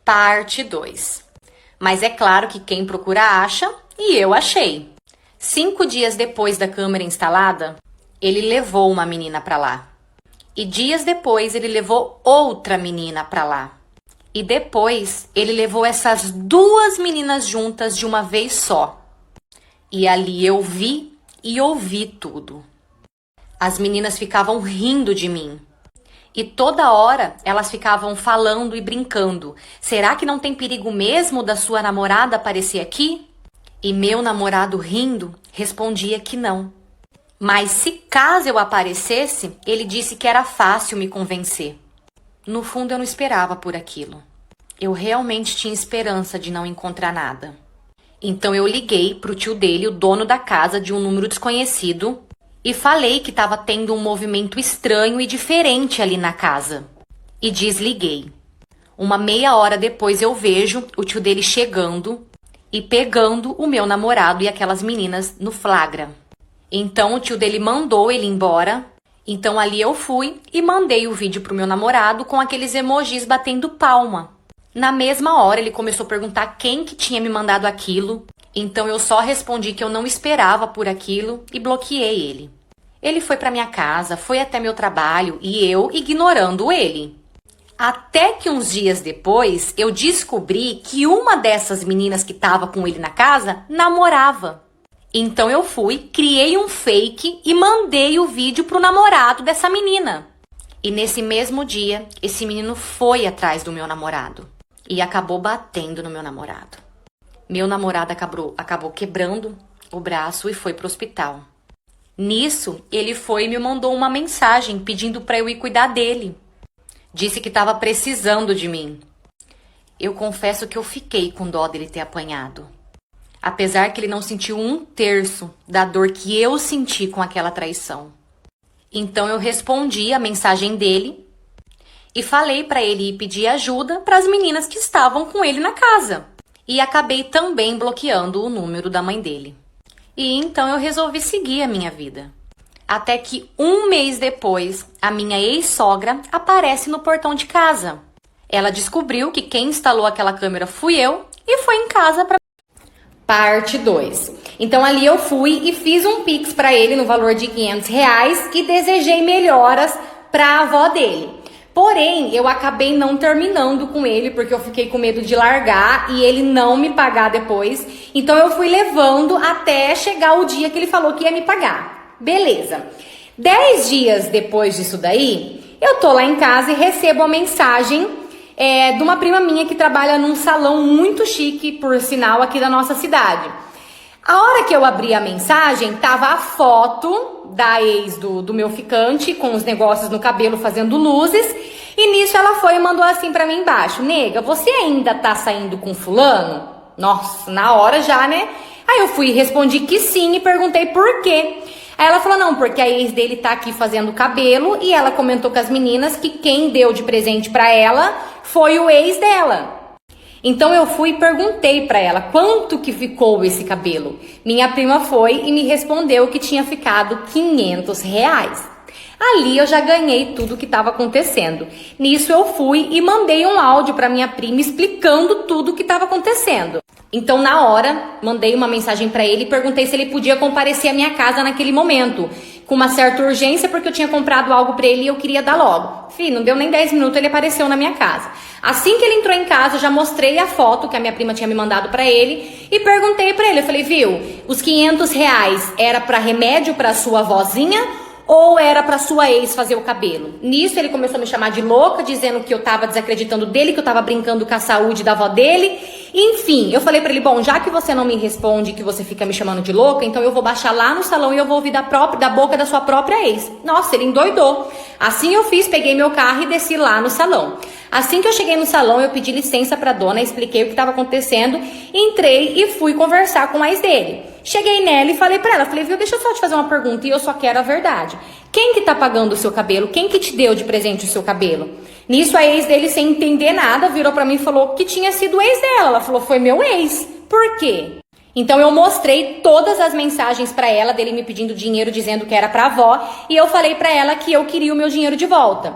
Parte 2. Mas é claro que quem procura acha, e eu achei. 5 dias depois da câmera instalada, ele levou uma menina para lá. E dias depois ele levou outra menina para lá. E depois ele levou essas 2 meninas juntas de uma vez só. E ali eu vi e ouvi tudo. As meninas ficavam rindo de mim. E toda hora elas ficavam falando e brincando. Será que não tem perigo mesmo da sua namorada aparecer aqui? E meu namorado rindo respondia que não. Mas se caso eu aparecesse, ele disse que era fácil me convencer. No fundo eu não esperava por aquilo. Eu realmente tinha esperança de não encontrar nada. Então eu liguei pro tio dele, o dono da casa, de um número desconhecido, e falei que estava tendo um movimento estranho e diferente ali na casa. E desliguei. Uma meia hora depois eu vejo o tio dele chegando e pegando o meu namorado e aquelas meninas no flagra. Então o tio dele mandou ele embora. Então ali eu fui e mandei o vídeo pro meu namorado com aqueles emojis batendo palma. Na mesma hora ele começou a perguntar quem que tinha me mandado aquilo. Então eu só respondi que eu não esperava por aquilo e bloqueei ele. Ele foi para minha casa, foi até meu trabalho e eu ignorando ele. Até que uns dias depois eu descobri que uma dessas meninas que estava com ele na casa namorava. Então eu fui, criei um fake e mandei o vídeo pro namorado dessa menina. E nesse mesmo dia, esse menino foi atrás do meu namorado e acabou batendo no meu namorado. Meu namorado acabou quebrando o braço e foi pro hospital. Nisso, ele foi e me mandou uma mensagem pedindo para eu ir cuidar dele. Disse que estava precisando de mim. Eu confesso que eu fiquei com dó dele ter apanhado. Apesar que ele não sentiu 1/3 da dor que eu senti com aquela traição. Então eu respondi a mensagem dele e falei para ele ir pedir ajuda para as meninas que estavam com ele na casa. E acabei também bloqueando o número da mãe dele. E então eu resolvi seguir a minha vida. Até que 1 mês depois, a minha ex-sogra aparece no portão de casa. Ela descobriu que quem instalou aquela câmera fui eu e foi em casa para... Parte 2. Então ali eu fui e fiz um pix para ele no valor de R$500 e desejei melhoras para a avó dele. Porém, eu acabei não terminando com ele porque eu fiquei com medo de largar e ele não me pagar depois. Então eu fui levando até chegar o dia que ele falou que ia me pagar. Beleza. 10 dias depois disso daí, eu tô lá em casa e recebo uma mensagem de uma prima minha que trabalha num salão muito chique, por sinal, aqui da nossa cidade. A hora que eu abri a mensagem, tava a foto da ex do meu ficante, com os negócios no cabelo fazendo luzes, e nisso ela foi e mandou assim pra mim embaixo: nega, você ainda tá saindo com fulano? Nossa, na hora já, né? Aí eu fui e respondi que sim e perguntei por quê. Aí ela falou: não, porque a ex dele tá aqui fazendo cabelo e ela comentou com as meninas que quem deu de presente pra ela foi o ex dela. Então eu fui e perguntei pra ela quanto que ficou esse cabelo. Minha prima foi e me respondeu que tinha ficado R$500. Ali eu já ganhei tudo o que estava acontecendo. Nisso eu fui e mandei um áudio pra minha prima explicando tudo o que estava acontecendo. Então na hora, mandei uma mensagem pra ele e perguntei se ele podia comparecer à minha casa naquele momento, com uma certa urgência, porque eu tinha comprado algo pra ele e eu queria dar logo. Fih, não deu nem 10 minutos, ele apareceu na minha casa. Assim que ele entrou em casa, eu já mostrei a foto que a minha prima tinha me mandado pra ele e perguntei pra ele, eu falei: viu, os R$500 era pra remédio pra sua vozinha ou era pra sua ex fazer o cabelo? Nisso ele começou a me chamar de louca, dizendo que eu tava desacreditando dele, que eu tava brincando com a saúde da avó dele. Enfim, eu falei pra ele: bom, já que você não me responde, que você fica me chamando de louca, então eu vou baixar lá no salão e eu vou ouvir da boca da sua própria ex. Nossa, ele endoidou. Assim eu fiz, peguei meu carro e desci lá no salão. Assim que eu cheguei no salão, eu pedi licença pra dona, expliquei o que estava acontecendo, entrei e fui conversar com a ex dele. Cheguei nela e falei pra ela, falei: viu, deixa eu só te fazer uma pergunta e eu só quero a verdade. Quem que tá pagando o seu cabelo? Quem que te deu de presente o seu cabelo? Nisso a ex dele, sem entender nada, virou pra mim e falou que tinha sido o ex dela. Ela falou: foi meu ex. Por quê? Então eu mostrei todas as mensagens pra ela, dele me pedindo dinheiro, dizendo que era pra avó, e eu falei pra ela que eu queria o meu dinheiro de volta.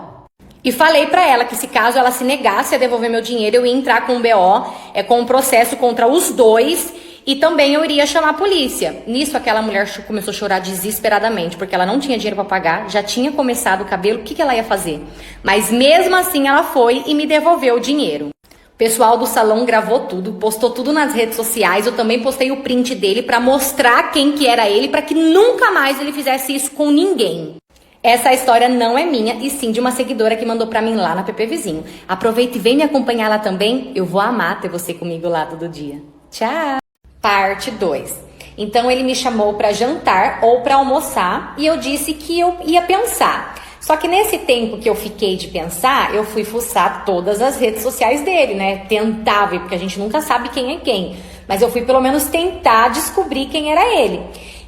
E falei pra ela que se caso ela se negasse a devolver meu dinheiro, eu ia entrar com um BO, com um processo contra os dois, e também eu iria chamar a polícia. Nisso, aquela mulher começou a chorar desesperadamente, porque ela não tinha dinheiro pra pagar, já tinha começado o cabelo, o que ela ia fazer? Mas mesmo assim ela foi e me devolveu o dinheiro. O pessoal do salão gravou tudo, postou tudo nas redes sociais, eu também postei o print dele pra mostrar quem que era ele, pra que nunca mais ele fizesse isso com ninguém. Essa história não é minha, e sim de uma seguidora que mandou pra mim lá na PP Vizinho. Aproveita e vem me acompanhar lá também, eu vou amar ter você comigo lá todo dia. Tchau! Parte 2. Então ele me chamou pra jantar ou pra almoçar e eu disse que eu ia pensar. Só que nesse tempo que eu fiquei de pensar, eu fui fuçar todas as redes sociais dele, né? Tentar ver, porque a gente nunca sabe quem é quem. Mas eu fui pelo menos tentar descobrir quem era ele.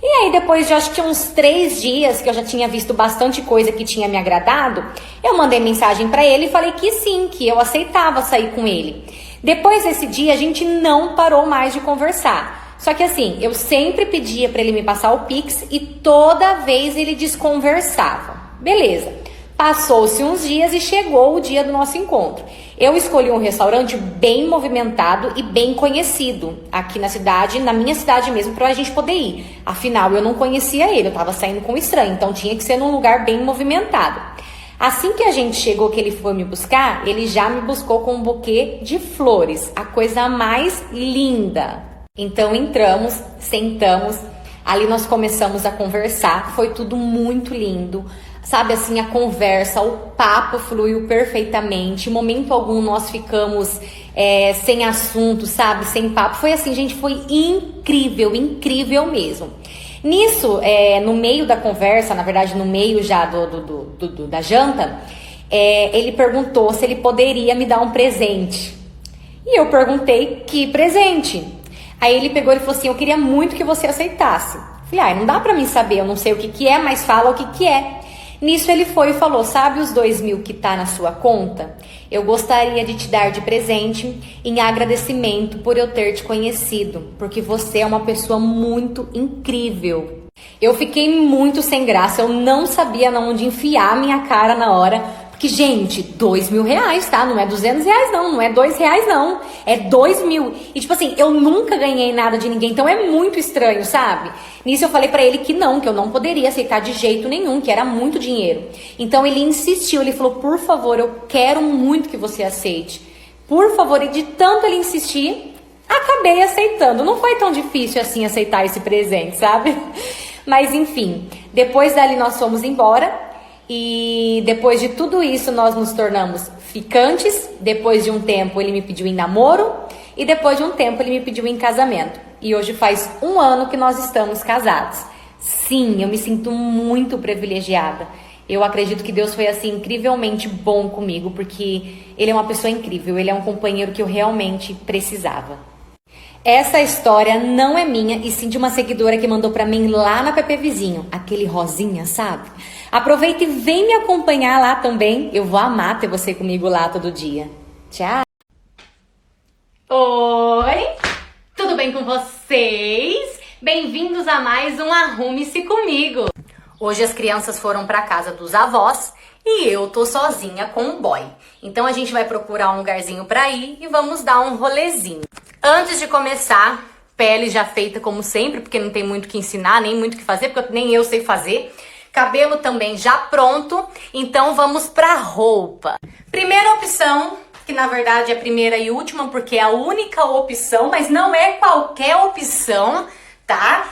E aí, depois de acho que uns 3 dias, que eu já tinha visto bastante coisa que tinha me agradado, eu mandei mensagem pra ele e falei que sim, que eu aceitava sair com ele. Depois desse dia, a gente não parou mais de conversar. Só que assim, eu sempre pedia pra ele me passar o Pix e toda vez ele desconversava. Beleza. Passou-se uns dias e chegou o dia do nosso encontro. Eu escolhi um restaurante bem movimentado e bem conhecido aqui na cidade, na minha cidade mesmo, pra gente poder ir. Afinal, eu não conhecia ele, eu tava saindo com um estranho, então tinha que ser num lugar bem movimentado. Assim que a gente chegou, que ele foi me buscar, ele já me buscou com um buquê de flores, a coisa mais linda. Então entramos, sentamos, ali nós começamos a conversar, foi tudo muito lindo. Sabe, assim, a conversa, o papo fluiu perfeitamente. Em momento algum nós ficamos sem assunto, sabe, sem papo. Foi assim, gente, foi incrível, incrível mesmo. Nisso, no meio da conversa, na verdade, no meio já da janta, ele perguntou se ele poderia me dar um presente. E eu perguntei que presente. Aí ele pegou e falou assim, eu queria muito que você aceitasse. Falei, não dá pra mim saber, eu não sei o que é, mas fala o que é. Nisso ele foi e falou, sabe os 2.000 que tá na sua conta? Eu gostaria de te dar de presente em agradecimento por eu ter te conhecido, porque você é uma pessoa muito incrível. Eu fiquei muito sem graça, eu não sabia onde enfiar minha cara na hora, porque, gente, 2.000 reais, tá? Não é 200 reais, não é 2 reais, não. É 2.000. E, tipo assim, eu nunca ganhei nada de ninguém, então é muito estranho, sabe? Nisso eu falei pra ele que eu não poderia aceitar de jeito nenhum, que era muito dinheiro. Então ele insistiu, ele falou, por favor, eu quero muito que você aceite. Por favor, e de tanto ele insistir, acabei aceitando. Não foi tão difícil assim aceitar esse presente, sabe? Mas enfim, depois dali nós fomos embora. E depois de tudo isso nós nos tornamos ficantes. Depois de um tempo ele me pediu em namoro e depois de um tempo ele me pediu em casamento. E hoje faz 1 ano que nós estamos casados. Sim, eu me sinto muito privilegiada. Eu acredito que Deus foi assim incrivelmente bom comigo, porque ele é uma pessoa incrível, ele é um companheiro que eu realmente precisava. Essa história não é minha, e sim de uma seguidora que mandou pra mim lá na PP Vizinho, aquele rosinha, sabe? Aproveita e vem me acompanhar lá também, eu vou amar ter você comigo lá todo dia. Tchau! Oi, tudo bem com vocês? Bem-vindos a mais um Arrume-se Comigo! Hoje as crianças foram pra casa dos avós e eu tô sozinha com o boy. Então a gente vai procurar um lugarzinho pra ir e vamos dar um rolezinho. Antes de começar, pele já feita como sempre, porque não tem muito o que ensinar, nem muito o que fazer, porque nem eu sei fazer. Cabelo também já pronto, então vamos pra roupa. Primeira opção, que na verdade é a primeira e última, porque é a única opção, mas não é qualquer opção, tá?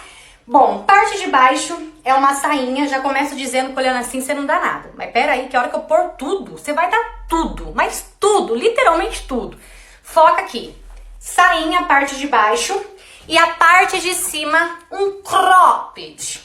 Bom, parte de baixo é uma sainha, já começo dizendo que olhando assim você não dá nada. Mas pera aí, que a hora que eu pôr tudo, você vai dar tudo, mas tudo, literalmente tudo. Foca aqui. Sainha, parte de baixo, e a parte de cima, um cropped.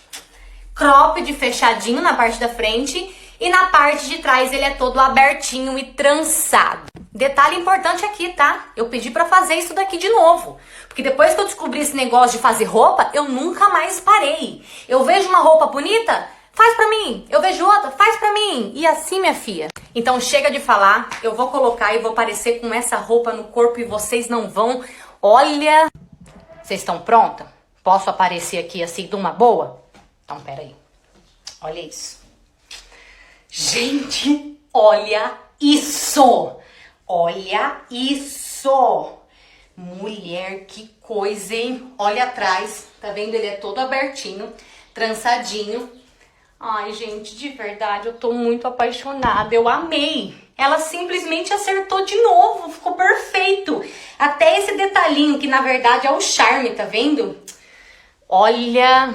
Cropped fechadinho na parte da frente, e na parte de trás ele é todo abertinho e trançado. Detalhe importante aqui, tá? Eu pedi pra fazer isso daqui de novo, porque depois que eu descobri esse negócio de fazer roupa, eu nunca mais parei. Eu vejo uma roupa bonita, faz pra mim. Eu vejo outra, faz pra mim. E assim, minha filha. Então chega de falar, eu vou colocar e vou aparecer com essa roupa no corpo e vocês não vão. Olha, vocês estão prontas? Posso aparecer aqui assim de uma boa? Então peraí, olha isso. Gente, olha isso! Olha isso! Mulher, que coisa, hein? Olha atrás, tá vendo? Ele é todo abertinho, trançadinho. Ai, gente, de verdade, eu tô muito apaixonada. Eu amei. Ela simplesmente acertou de novo, ficou perfeito. Até esse detalhinho, que na verdade é o charme, tá vendo? Olha,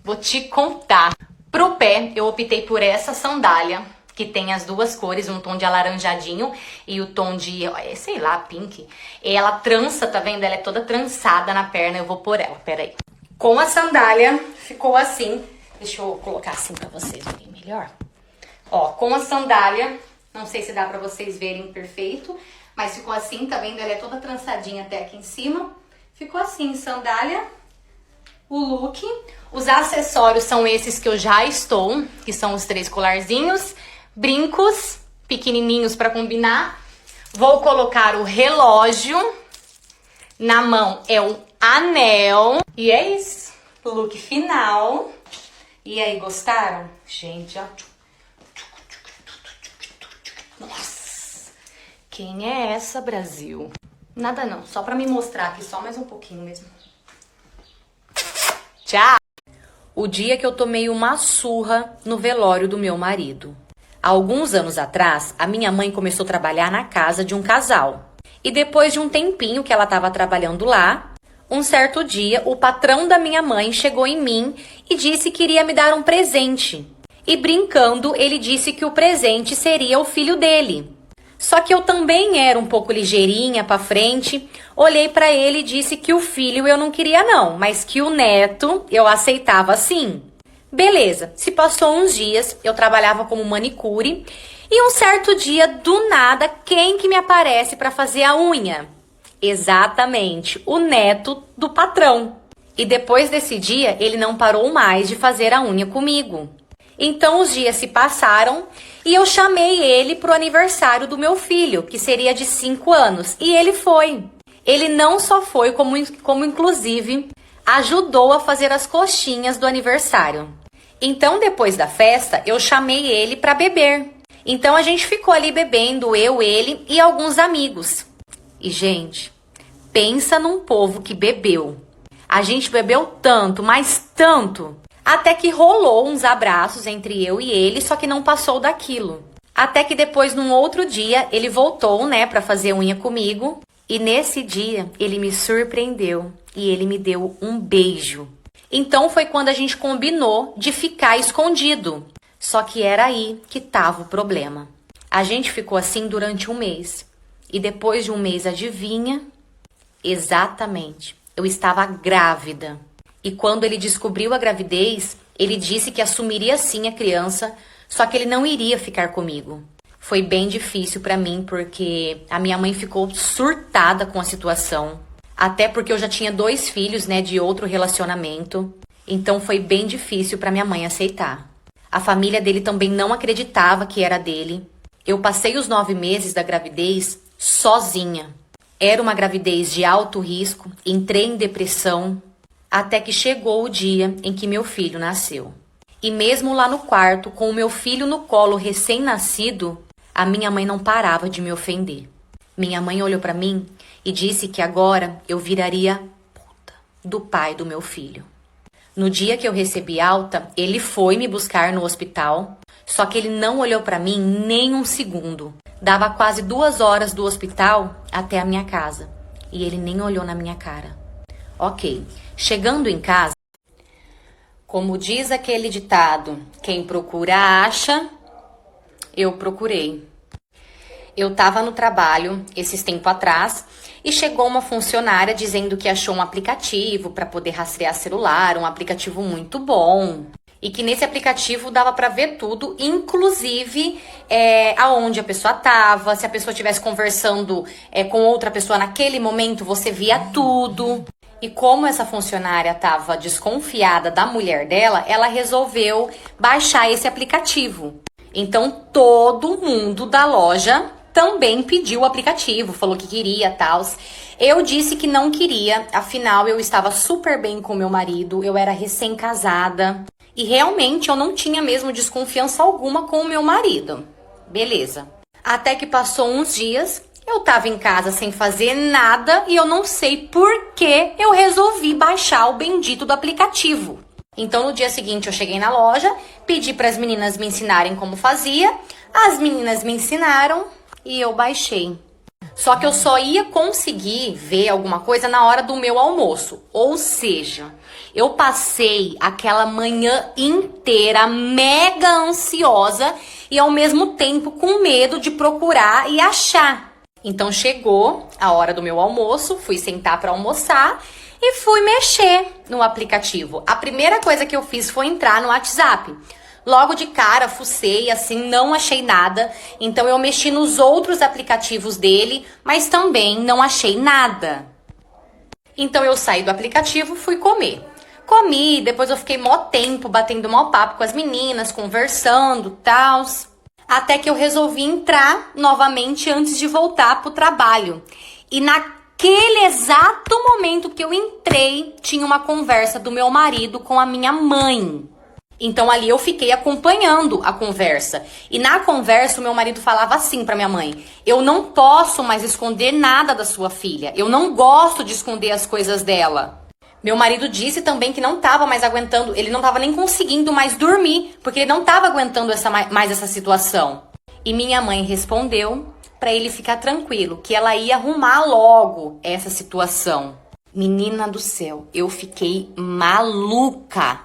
vou te contar. Pro pé, eu optei por essa sandália, que tem as duas cores, um tom de alaranjadinho e o tom de, sei lá, pink. Ela trança, tá vendo? Ela é toda trançada na perna, eu vou pôr ela, peraí. Com a sandália, ficou assim. Deixa eu colocar assim pra vocês verem melhor. Ó, com a sandália, não sei se dá pra vocês verem perfeito, mas ficou assim, tá vendo? Ela é toda trançadinha até aqui em cima. Ficou assim, sandália, o look. Os acessórios são esses que eu já estou, que são os 3 colarzinhos, brincos pequenininhos pra combinar. Vou colocar o relógio, na mão é um anel. E é isso, o look final. E aí, gostaram? Gente, ó. Nossa! Quem é essa, Brasil? Nada não, só pra me mostrar aqui, só mais um pouquinho mesmo. Tchau! O dia que eu tomei uma surra no velório do meu marido. Há alguns anos atrás, a minha mãe começou a trabalhar na casa de um casal. E depois de um tempinho que ela estava trabalhando lá, um certo dia, o patrão da minha mãe chegou em mim e disse que iria me dar um presente. E brincando, ele disse que o presente seria o filho dele. Só que eu também era um pouco ligeirinha pra frente, olhei pra ele e disse que o filho eu não queria não, mas que o neto eu aceitava sim. Beleza, se passou uns dias, eu trabalhava como manicure e um certo dia, do nada, quem que me aparece pra fazer a unha? Exatamente, o neto do patrão. E depois desse dia, ele não parou mais de fazer a unha comigo. Então os dias se passaram e eu chamei ele pro aniversário do meu filho, que seria de 5 anos. E ele foi. Ele não só foi, como inclusive ajudou a fazer as coxinhas do aniversário. Então depois da festa, eu chamei ele para beber. Então a gente ficou ali bebendo, eu, ele e alguns amigos. E gente, pensa num povo que bebeu. A gente bebeu tanto, mas tanto, até que rolou uns abraços entre eu e ele, só que não passou daquilo. Até que depois, num outro dia, ele voltou, né, pra fazer unha comigo. E nesse dia, ele me surpreendeu e ele me deu um beijo. Então foi quando a gente combinou de ficar escondido. Só que era aí que tava o problema. A gente ficou assim durante um mês. E depois de um mês, adivinha? Exatamente, eu estava grávida. E quando ele descobriu a gravidez, ele disse que assumiria sim a criança, só que ele não iria ficar comigo. Foi bem difícil pra mim, porque a minha mãe ficou surtada com a situação. Até porque eu já tinha 2 filhos, né, de outro relacionamento. Então foi bem difícil pra minha mãe aceitar. A família dele também não acreditava que era dele. Eu passei os 9 meses da gravidez sozinha. Era uma gravidez de alto risco, entrei em depressão, até que chegou o dia em que meu filho nasceu. E mesmo lá no quarto, com o meu filho no colo recém-nascido, a minha mãe não parava de me ofender. Minha mãe olhou pra mim e disse que agora eu viraria puta do pai do meu filho. No dia que eu recebi alta, ele foi me buscar no hospital, só que ele não olhou pra mim nem um segundo. Dava quase 2 horas do hospital até a minha casa. E ele nem olhou na minha cara. Ok, chegando em casa, como diz aquele ditado, quem procura acha, eu procurei. Eu tava no trabalho esses tempos atrás e chegou uma funcionária dizendo que achou um aplicativo para poder rastrear celular, um aplicativo muito bom. E que nesse aplicativo dava pra ver tudo, inclusive aonde a pessoa tava, se a pessoa estivesse conversando com outra pessoa naquele momento, você via tudo. E como essa funcionária tava desconfiada da mulher dela, ela resolveu baixar esse aplicativo. Então todo mundo da loja também pediu o aplicativo, falou que queria, tal. Eu disse que não queria, afinal eu estava super bem com meu marido, eu era recém-casada. E realmente eu não tinha mesmo desconfiança alguma com o meu marido. Beleza. Até que passou uns dias, eu tava em casa sem fazer nada e eu não sei por que eu resolvi baixar o bendito do aplicativo. Então, no dia seguinte, eu cheguei na loja, pedi para as meninas me ensinarem como fazia. As meninas me ensinaram e eu baixei. Só que eu só ia conseguir ver alguma coisa na hora do meu almoço. Ou seja, eu passei aquela manhã inteira mega ansiosa e ao mesmo tempo com medo de procurar e achar. Então chegou a hora do meu almoço, fui sentar para almoçar e fui mexer no aplicativo. A primeira coisa que eu fiz foi entrar no WhatsApp. Logo de cara, fucei, assim, não achei nada. Então eu mexi nos outros aplicativos dele, mas também não achei nada. Então eu saí do aplicativo, fui comer. Comi, depois eu fiquei mó tempo batendo mó papo com as meninas, conversando, tals. Até que eu resolvi entrar novamente antes de voltar pro trabalho. E naquele exato momento que eu entrei, tinha uma conversa do meu marido com a minha mãe. Então ali eu fiquei acompanhando a conversa. E na conversa o meu marido falava assim pra minha mãe: eu não posso mais esconder nada da sua filha. Eu não gosto de esconder as coisas dela. Meu marido disse também que não estava mais aguentando, ele não estava nem conseguindo mais dormir, porque ele não estava aguentando mais essa situação. E minha mãe respondeu para ele ficar tranquilo, que ela ia arrumar logo essa situação. Menina do céu, eu fiquei maluca.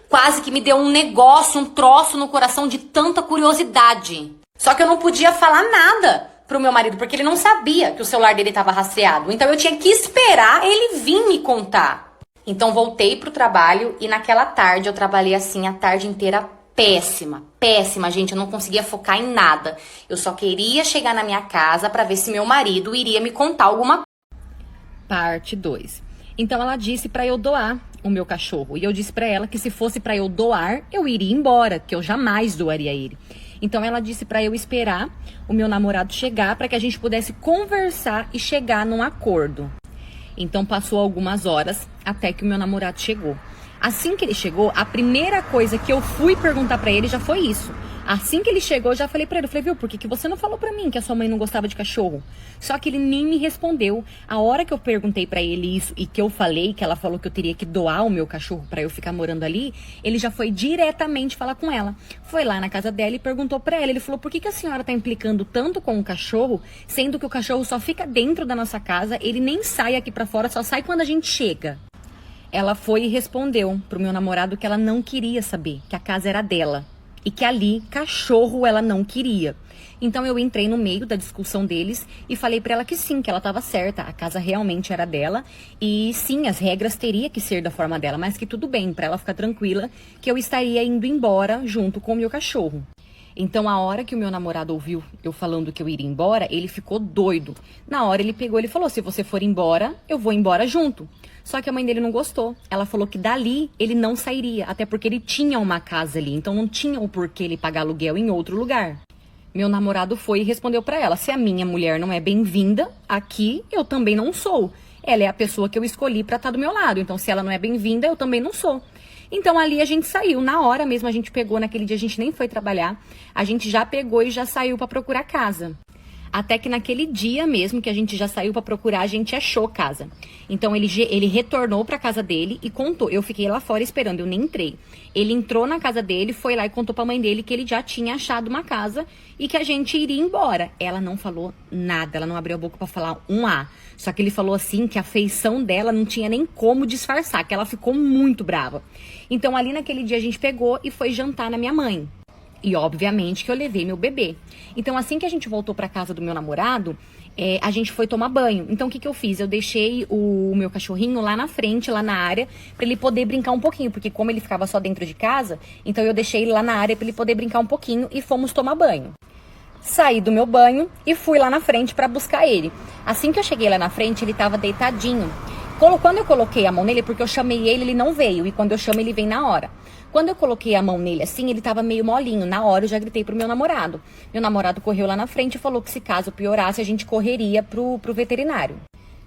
Quase que me deu um negócio, um troço no coração de tanta curiosidade. Só que eu não podia falar nada pro meu marido, porque ele não sabia que o celular dele estava rastreado. Então eu tinha que esperar ele vir me contar. Então voltei pro trabalho e naquela tarde eu trabalhei assim a tarde inteira péssima, gente. Eu não conseguia focar em nada. Eu só queria chegar na minha casa para ver se meu marido iria me contar alguma coisa. Parte 2. Então ela disse para eu doar o meu cachorro. E eu disse para ela que se fosse para eu doar, eu iria embora, que eu jamais doaria ele. Então ela disse para eu esperar o meu namorado chegar para que a gente pudesse conversar e chegar num acordo. Então passou algumas horas até que o meu namorado chegou. Assim que ele chegou, a primeira coisa que eu fui perguntar para ele já foi isso. Assim que ele chegou, eu já falei pra ele, viu, por que você não falou pra mim que a sua mãe não gostava de cachorro? Só que ele nem me respondeu. A hora que eu perguntei pra ele isso e que eu falei, que ela falou que eu teria que doar o meu cachorro pra eu ficar morando ali, ele já foi diretamente falar com ela. Foi lá na casa dela e perguntou pra ela. Ele falou, por que a senhora tá implicando tanto com o cachorro, sendo que o cachorro só fica dentro da nossa casa, ele nem sai aqui pra fora, só sai quando a gente chega. Ela foi e respondeu pro meu namorado que ela não queria saber, que a casa era dela. E que ali, cachorro, ela não queria. Então eu entrei no meio da discussão deles e falei pra ela que sim, que ela estava certa. A casa realmente era dela e sim, as regras teriam que ser da forma dela, mas que tudo bem, pra ela ficar tranquila, que eu estaria indo embora junto com o meu cachorro. Então, a hora que o meu namorado ouviu eu falando que eu iria embora, ele ficou doido. Na hora ele pegou, ele falou, se você for embora, eu vou embora junto. Só que a mãe dele não gostou. Ela falou que dali ele não sairia, até porque ele tinha uma casa ali, então não tinha o porquê ele pagar aluguel em outro lugar. Meu namorado foi e respondeu pra ela, se a minha mulher não é bem-vinda aqui, eu também não sou. Ela é a pessoa que eu escolhi pra estar do meu lado, então se ela não é bem-vinda, eu também não sou. Então ali a gente saiu, na hora mesmo a gente pegou, naquele dia a gente nem foi trabalhar, a gente já pegou e já saiu pra procurar casa. Até que naquele dia mesmo que a gente já saiu pra procurar, a gente achou casa. Então ele retornou pra casa dele e contou. Eu fiquei lá fora esperando, eu nem entrei. Ele entrou na casa dele, foi lá e contou pra mãe dele que ele já tinha achado uma casa e que a gente iria embora. Ela não falou nada, ela não abriu a boca pra falar um A. Só que ele falou assim que a feição dela não tinha nem como disfarçar, que ela ficou muito brava. Então ali naquele dia a gente pegou e foi jantar na minha mãe. E obviamente que eu levei meu bebê. Então assim que a gente voltou pra casa do meu namorado, a gente foi tomar banho. Então o que eu fiz? Eu deixei o meu cachorrinho lá na frente, lá na área, pra ele poder brincar um pouquinho. Porque como ele ficava só dentro de casa, então eu deixei ele lá na área pra ele poder brincar um pouquinho e fomos tomar banho. Saí do meu banho e fui lá na frente pra buscar ele. Assim que eu cheguei lá na frente, ele tava deitadinho. Quando eu coloquei a mão nele, porque eu chamei ele, ele não veio. E quando eu chamo, ele vem na hora. Quando eu coloquei a mão nele assim, ele tava meio molinho. Na hora eu já gritei pro meu namorado. Meu namorado correu lá na frente e falou que se caso piorasse, a gente correria pro veterinário.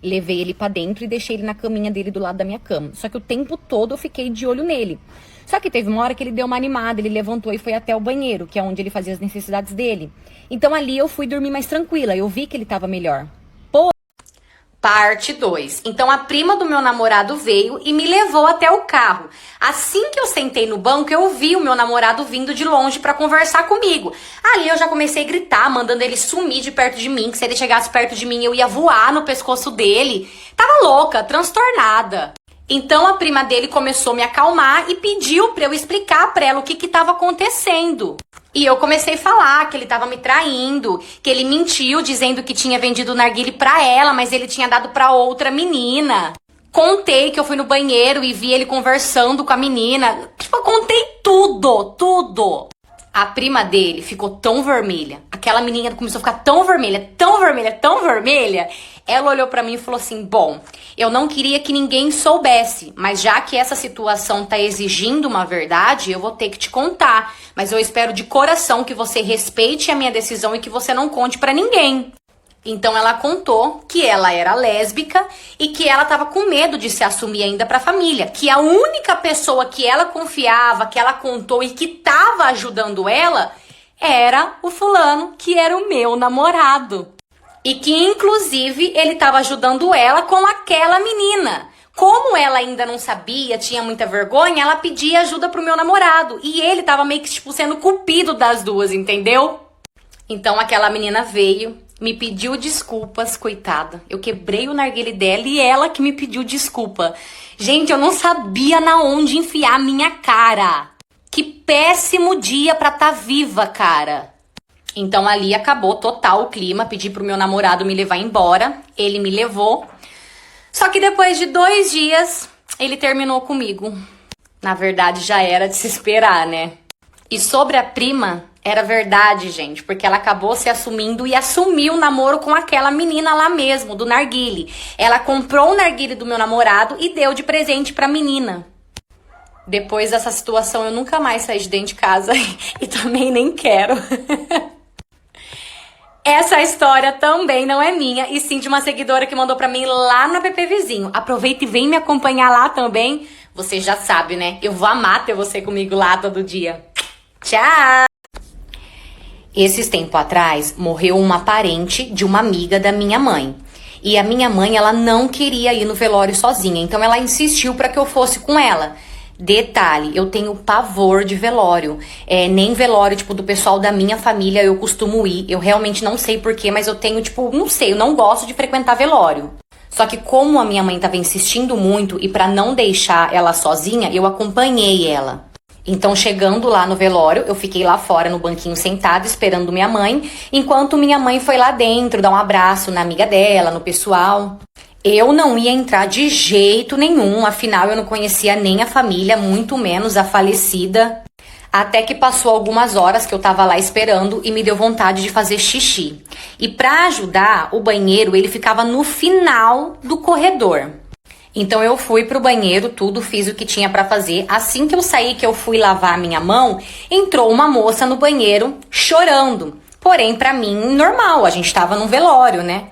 Levei ele pra dentro e deixei ele na caminha dele do lado da minha cama. Só que o tempo todo eu fiquei de olho nele. Só que teve uma hora que ele deu uma animada, ele levantou e foi até o banheiro, que é onde ele fazia as necessidades dele. Então ali eu fui dormir mais tranquila, eu vi que ele tava melhor. Parte 2. Então a prima do meu namorado veio e me levou até o carro. Assim que eu sentei no banco, eu vi o meu namorado vindo de longe pra conversar comigo. Ali eu já comecei a gritar, mandando ele sumir de perto de mim, que se ele chegasse perto de mim eu ia voar no pescoço dele. Tava louca, transtornada. Então a prima dele começou a me acalmar e pediu pra eu explicar pra ela o que tava acontecendo. E eu comecei a falar que ele tava me traindo, que ele mentiu dizendo que tinha vendido o narguile pra ela, mas ele tinha dado pra outra menina. Contei que eu fui no banheiro e vi ele conversando com a menina. Tipo, eu contei tudo. A prima dele ficou tão vermelha. Aquela menina começou a ficar tão vermelha. Ela olhou pra mim e falou assim: bom, eu não queria que ninguém soubesse, mas já que essa situação tá exigindo uma verdade, eu vou ter que te contar. Mas eu espero de coração que você respeite a minha decisão e que você não conte pra ninguém. Então ela contou que ela era lésbica e que ela tava com medo de se assumir ainda pra família. Que a única pessoa que ela confiava, que ela contou e que tava ajudando ela, era o fulano, que era o meu namorado. E que, inclusive, ele tava ajudando ela com aquela menina. Como ela ainda não sabia, tinha muita vergonha, ela pedia ajuda pro meu namorado. E ele tava meio que, tipo, sendo cupido das duas, entendeu? Então aquela menina veio, me pediu desculpas, coitada. Eu quebrei o narguilé dela e ela que me pediu desculpa. Gente, eu não sabia na onde enfiar a minha cara. Que péssimo dia pra tá viva, cara. Então ali acabou total o clima, pedi pro meu namorado me levar embora, ele me levou. Só que depois de 2 dias, ele terminou comigo. Na verdade, já era de se esperar, né? E sobre a prima, era verdade, gente, porque ela acabou se assumindo e assumiu o namoro com aquela menina lá mesmo, do narguile. Ela comprou o narguile do meu namorado e deu de presente pra menina. Depois dessa situação, eu nunca mais saí de dentro de casa e também nem quero. Essa história também não é minha, e sim de uma seguidora que mandou pra mim lá no app Vizinho. Aproveita e vem me acompanhar lá também. Você já sabe, né? Eu vou amar ter você comigo lá todo dia. Tchau! Esses tempos atrás, morreu uma parente de uma amiga da minha mãe. E a minha mãe, ela não queria ir no velório sozinha, então ela insistiu pra que eu fosse com ela. Detalhe, eu tenho pavor de velório. Nem velório, tipo, do pessoal da minha família eu costumo ir. Eu realmente não sei porquê, mas eu tenho, tipo, não sei, eu não gosto de frequentar velório. Só que como a minha mãe tava insistindo muito e pra não deixar ela sozinha, eu acompanhei ela. Então, chegando lá no velório, eu fiquei lá fora no banquinho sentada esperando minha mãe, enquanto minha mãe foi lá dentro dar um abraço na amiga dela, no pessoal. Eu não ia entrar de jeito nenhum, afinal eu não conhecia nem a família, muito menos a falecida. Até que passou algumas horas que eu tava lá esperando e me deu vontade de fazer xixi. E pra ajudar, o banheiro ele ficava no final do corredor. Então eu fui pro banheiro, tudo, fiz o que tinha pra fazer. Assim que eu saí, que eu fui lavar a minha mão, entrou uma moça no banheiro chorando. Porém, pra mim, normal, a gente tava num velório, né?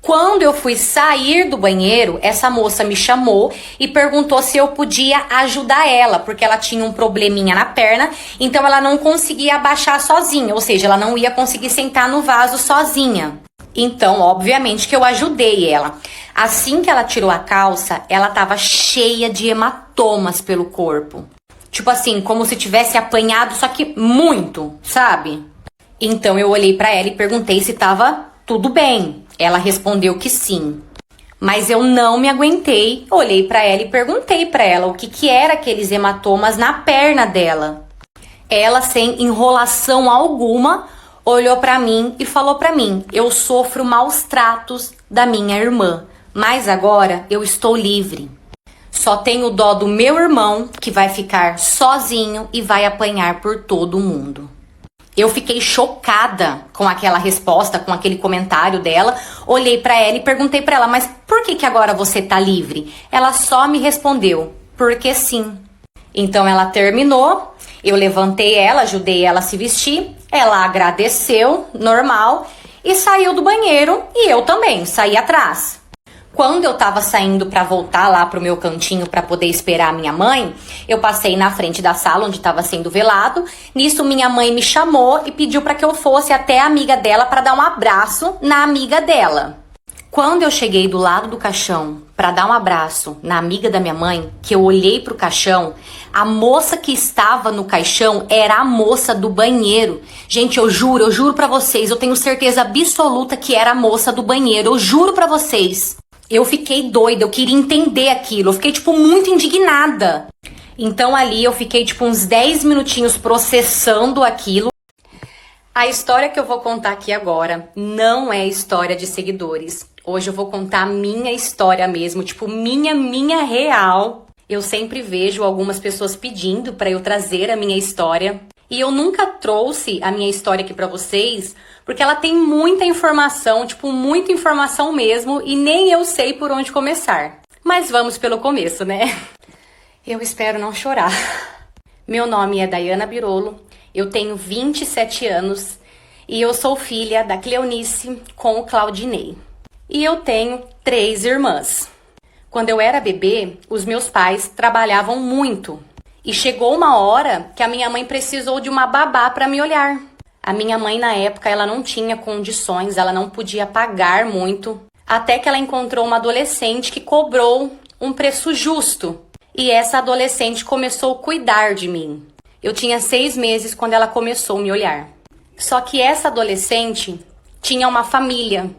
Quando eu fui sair do banheiro, essa moça me chamou e perguntou se eu podia ajudar ela, porque ela tinha um probleminha na perna, então ela não conseguia abaixar sozinha, ou seja, ela não ia conseguir sentar no vaso sozinha. Então, obviamente que eu ajudei ela. Assim que ela tirou a calça, ela tava cheia de hematomas pelo corpo. Tipo assim, como se tivesse apanhado, só que muito, sabe? Então eu olhei pra ela e perguntei se tava tudo bem. Ela respondeu que sim. Mas eu não me aguentei, olhei pra ela e perguntei pra ela o que era aqueles hematomas na perna dela. Ela, sem enrolação alguma, olhou pra mim e falou pra mim: eu sofro maus tratos da minha irmã, mas agora eu estou livre. Só tenho dó do meu irmão, que vai ficar sozinho e vai apanhar por todo mundo. Eu fiquei chocada com aquela resposta, com aquele comentário dela. Olhei pra ela e perguntei pra ela: mas por que agora você tá livre? Ela só me respondeu: porque sim. Então ela terminou, eu levantei ela, ajudei ela a se vestir, ela agradeceu, normal, e saiu do banheiro e eu também saí atrás. Quando eu tava saindo pra voltar lá pro meu cantinho pra poder esperar a minha mãe, eu passei na frente da sala onde tava sendo velado. Nisso, minha mãe me chamou e pediu pra que eu fosse até a amiga dela pra dar um abraço na amiga dela. Quando eu cheguei do lado do caixão pra dar um abraço na amiga da minha mãe, que eu olhei pro caixão, a moça que estava no caixão era a moça do banheiro. Gente, eu juro pra vocês, eu tenho certeza absoluta que era a moça do banheiro, eu juro pra vocês. Eu fiquei doida, eu queria entender aquilo, eu fiquei, muito indignada. Então ali eu fiquei, uns 10 minutinhos processando aquilo. A história que eu vou contar aqui agora não é história de seguidores. Hoje eu vou contar a minha história mesmo, minha real. Eu sempre vejo algumas pessoas pedindo para eu trazer a minha história. E eu nunca trouxe a minha história aqui pra vocês, porque ela tem muita informação, muita informação mesmo, e nem eu sei por onde começar. Mas vamos pelo começo, né? Eu espero não chorar. Meu nome é Dayana Birolo, eu tenho 27 anos e eu sou filha da Cleonice com o Claudinei. E eu tenho 3 irmãs. Quando eu era bebê, os meus pais trabalhavam muito. E chegou uma hora que a minha mãe precisou de uma babá para me olhar. A minha mãe, na época, ela não tinha condições, ela não podia pagar muito. Até que ela encontrou uma adolescente que cobrou um preço justo. E essa adolescente começou a cuidar de mim. Eu tinha 6 meses quando ela começou a me olhar. Só que essa adolescente tinha uma família.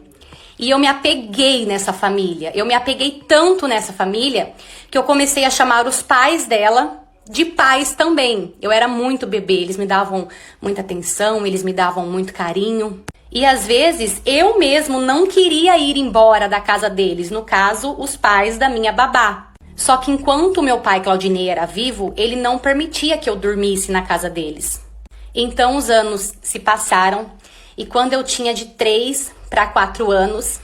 E eu me apeguei nessa família. Eu me apeguei tanto nessa família que eu comecei a chamar os pais dela de pais também. Eu era muito bebê, eles me davam muita atenção, eles me davam muito carinho. E às vezes eu mesmo não queria ir embora da casa deles, no caso, os pais da minha babá. Só que enquanto meu pai Claudinei era vivo, ele não permitia que eu dormisse na casa deles. Então os anos se passaram e quando eu tinha de 3 para 4 anos,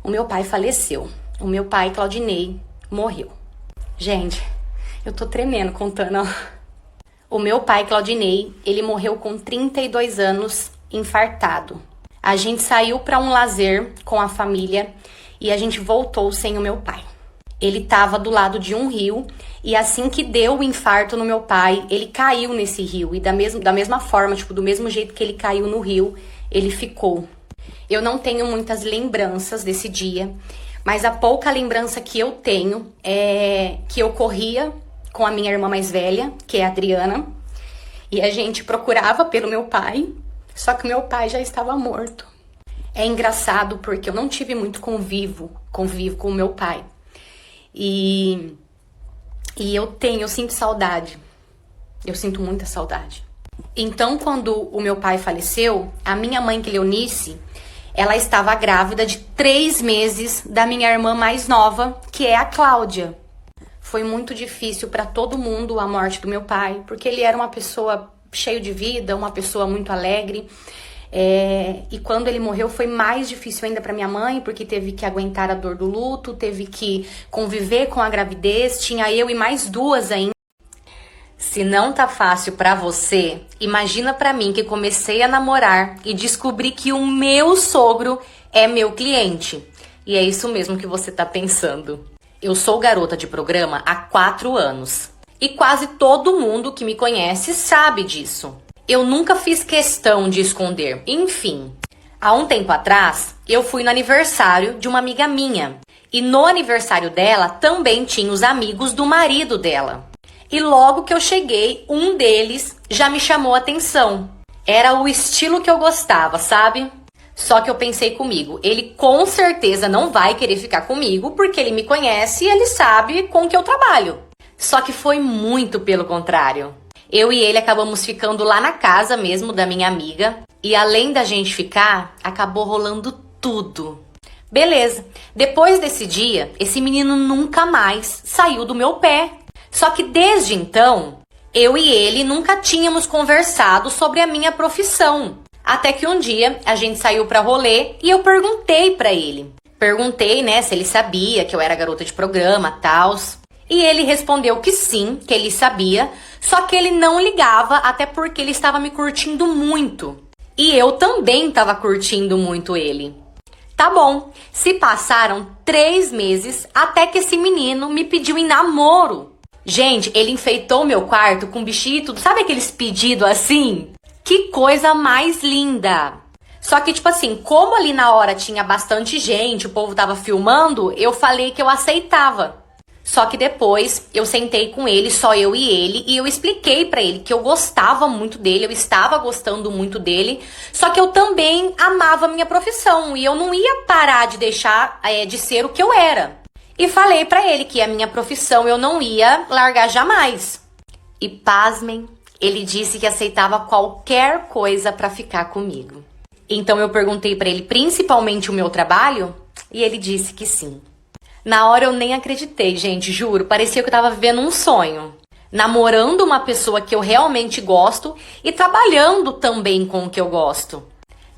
o meu pai faleceu. O meu pai Claudinei morreu. Gente, eu tô tremendo contando, ó. O meu pai, Claudinei, ele morreu com 32 anos, infartado. A gente saiu para um lazer com a família e a gente voltou sem o meu pai. Ele tava do lado de um rio e assim que deu o infarto no meu pai, ele caiu nesse rio. E da mesma forma, do mesmo jeito que ele caiu no rio, ele ficou. Eu não tenho muitas lembranças desse dia, mas a pouca lembrança que eu tenho é que eu corria com a minha irmã mais velha, que é a Adriana, e a gente procurava pelo meu pai, só que o meu pai já estava morto. É engraçado porque eu não tive muito convívio com o meu pai. E eu sinto saudade. Eu sinto muita saudade. Então, quando o meu pai faleceu, a minha mãe, Cleonice, ela estava grávida de 3 meses da minha irmã mais nova, que é a Cláudia. Foi muito difícil para todo mundo a morte do meu pai, porque ele era uma pessoa cheia de vida, uma pessoa muito alegre. E quando ele morreu foi mais difícil ainda para minha mãe, porque teve que aguentar a dor do luto, teve que conviver com a gravidez, tinha eu e mais 2 ainda. Se não tá fácil para você, imagina para mim que comecei a namorar e descobri que o meu sogro é meu cliente. E é isso mesmo que você tá pensando. Eu sou garota de programa há 4 anos. E quase todo mundo que me conhece sabe disso. Eu nunca fiz questão de esconder. Enfim, há um tempo atrás, eu fui no aniversário de uma amiga minha. E no aniversário dela também tinha os amigos do marido dela. E logo que eu cheguei, um deles já me chamou a atenção. Era o estilo que eu gostava, sabe? Só que eu pensei comigo, ele com certeza não vai querer ficar comigo porque ele me conhece e ele sabe com que eu trabalho. Só que foi muito pelo contrário. Eu e ele acabamos ficando lá na casa mesmo da minha amiga. E além da gente ficar, acabou rolando tudo. Beleza. Depois desse dia, esse menino nunca mais saiu do meu pé. Só que desde então, eu e ele nunca tínhamos conversado sobre a minha profissão. Até que um dia a gente saiu pra rolê e eu perguntei pra ele. Perguntei, né, se ele sabia que eu era garota de programa, tals. E ele respondeu que sim, que ele sabia, só que ele não ligava, até porque ele estava me curtindo muito. E eu também estava curtindo muito ele. Tá bom. Se passaram 3 meses até que esse menino me pediu em namoro. Gente, ele enfeitou meu quarto com bichinho e tudo. Sabe aqueles pedidos assim? Que coisa mais linda! Só que, tipo assim, como ali na hora tinha bastante gente, o povo tava filmando, eu falei que eu aceitava. Só que depois eu sentei com ele, só eu e ele, e eu expliquei pra ele que eu gostava muito dele, eu estava gostando muito dele, só que eu também amava a minha profissão e eu não ia parar de deixar de ser o que eu era. E falei pra ele que a minha profissão eu não ia largar jamais. E pasmem, ele disse que aceitava qualquer coisa pra ficar comigo. Então eu perguntei pra ele principalmente o meu trabalho e ele disse que sim. Na hora eu nem acreditei, gente, juro. Parecia que eu tava vivendo um sonho. Namorando uma pessoa que eu realmente gosto e trabalhando também com o que eu gosto.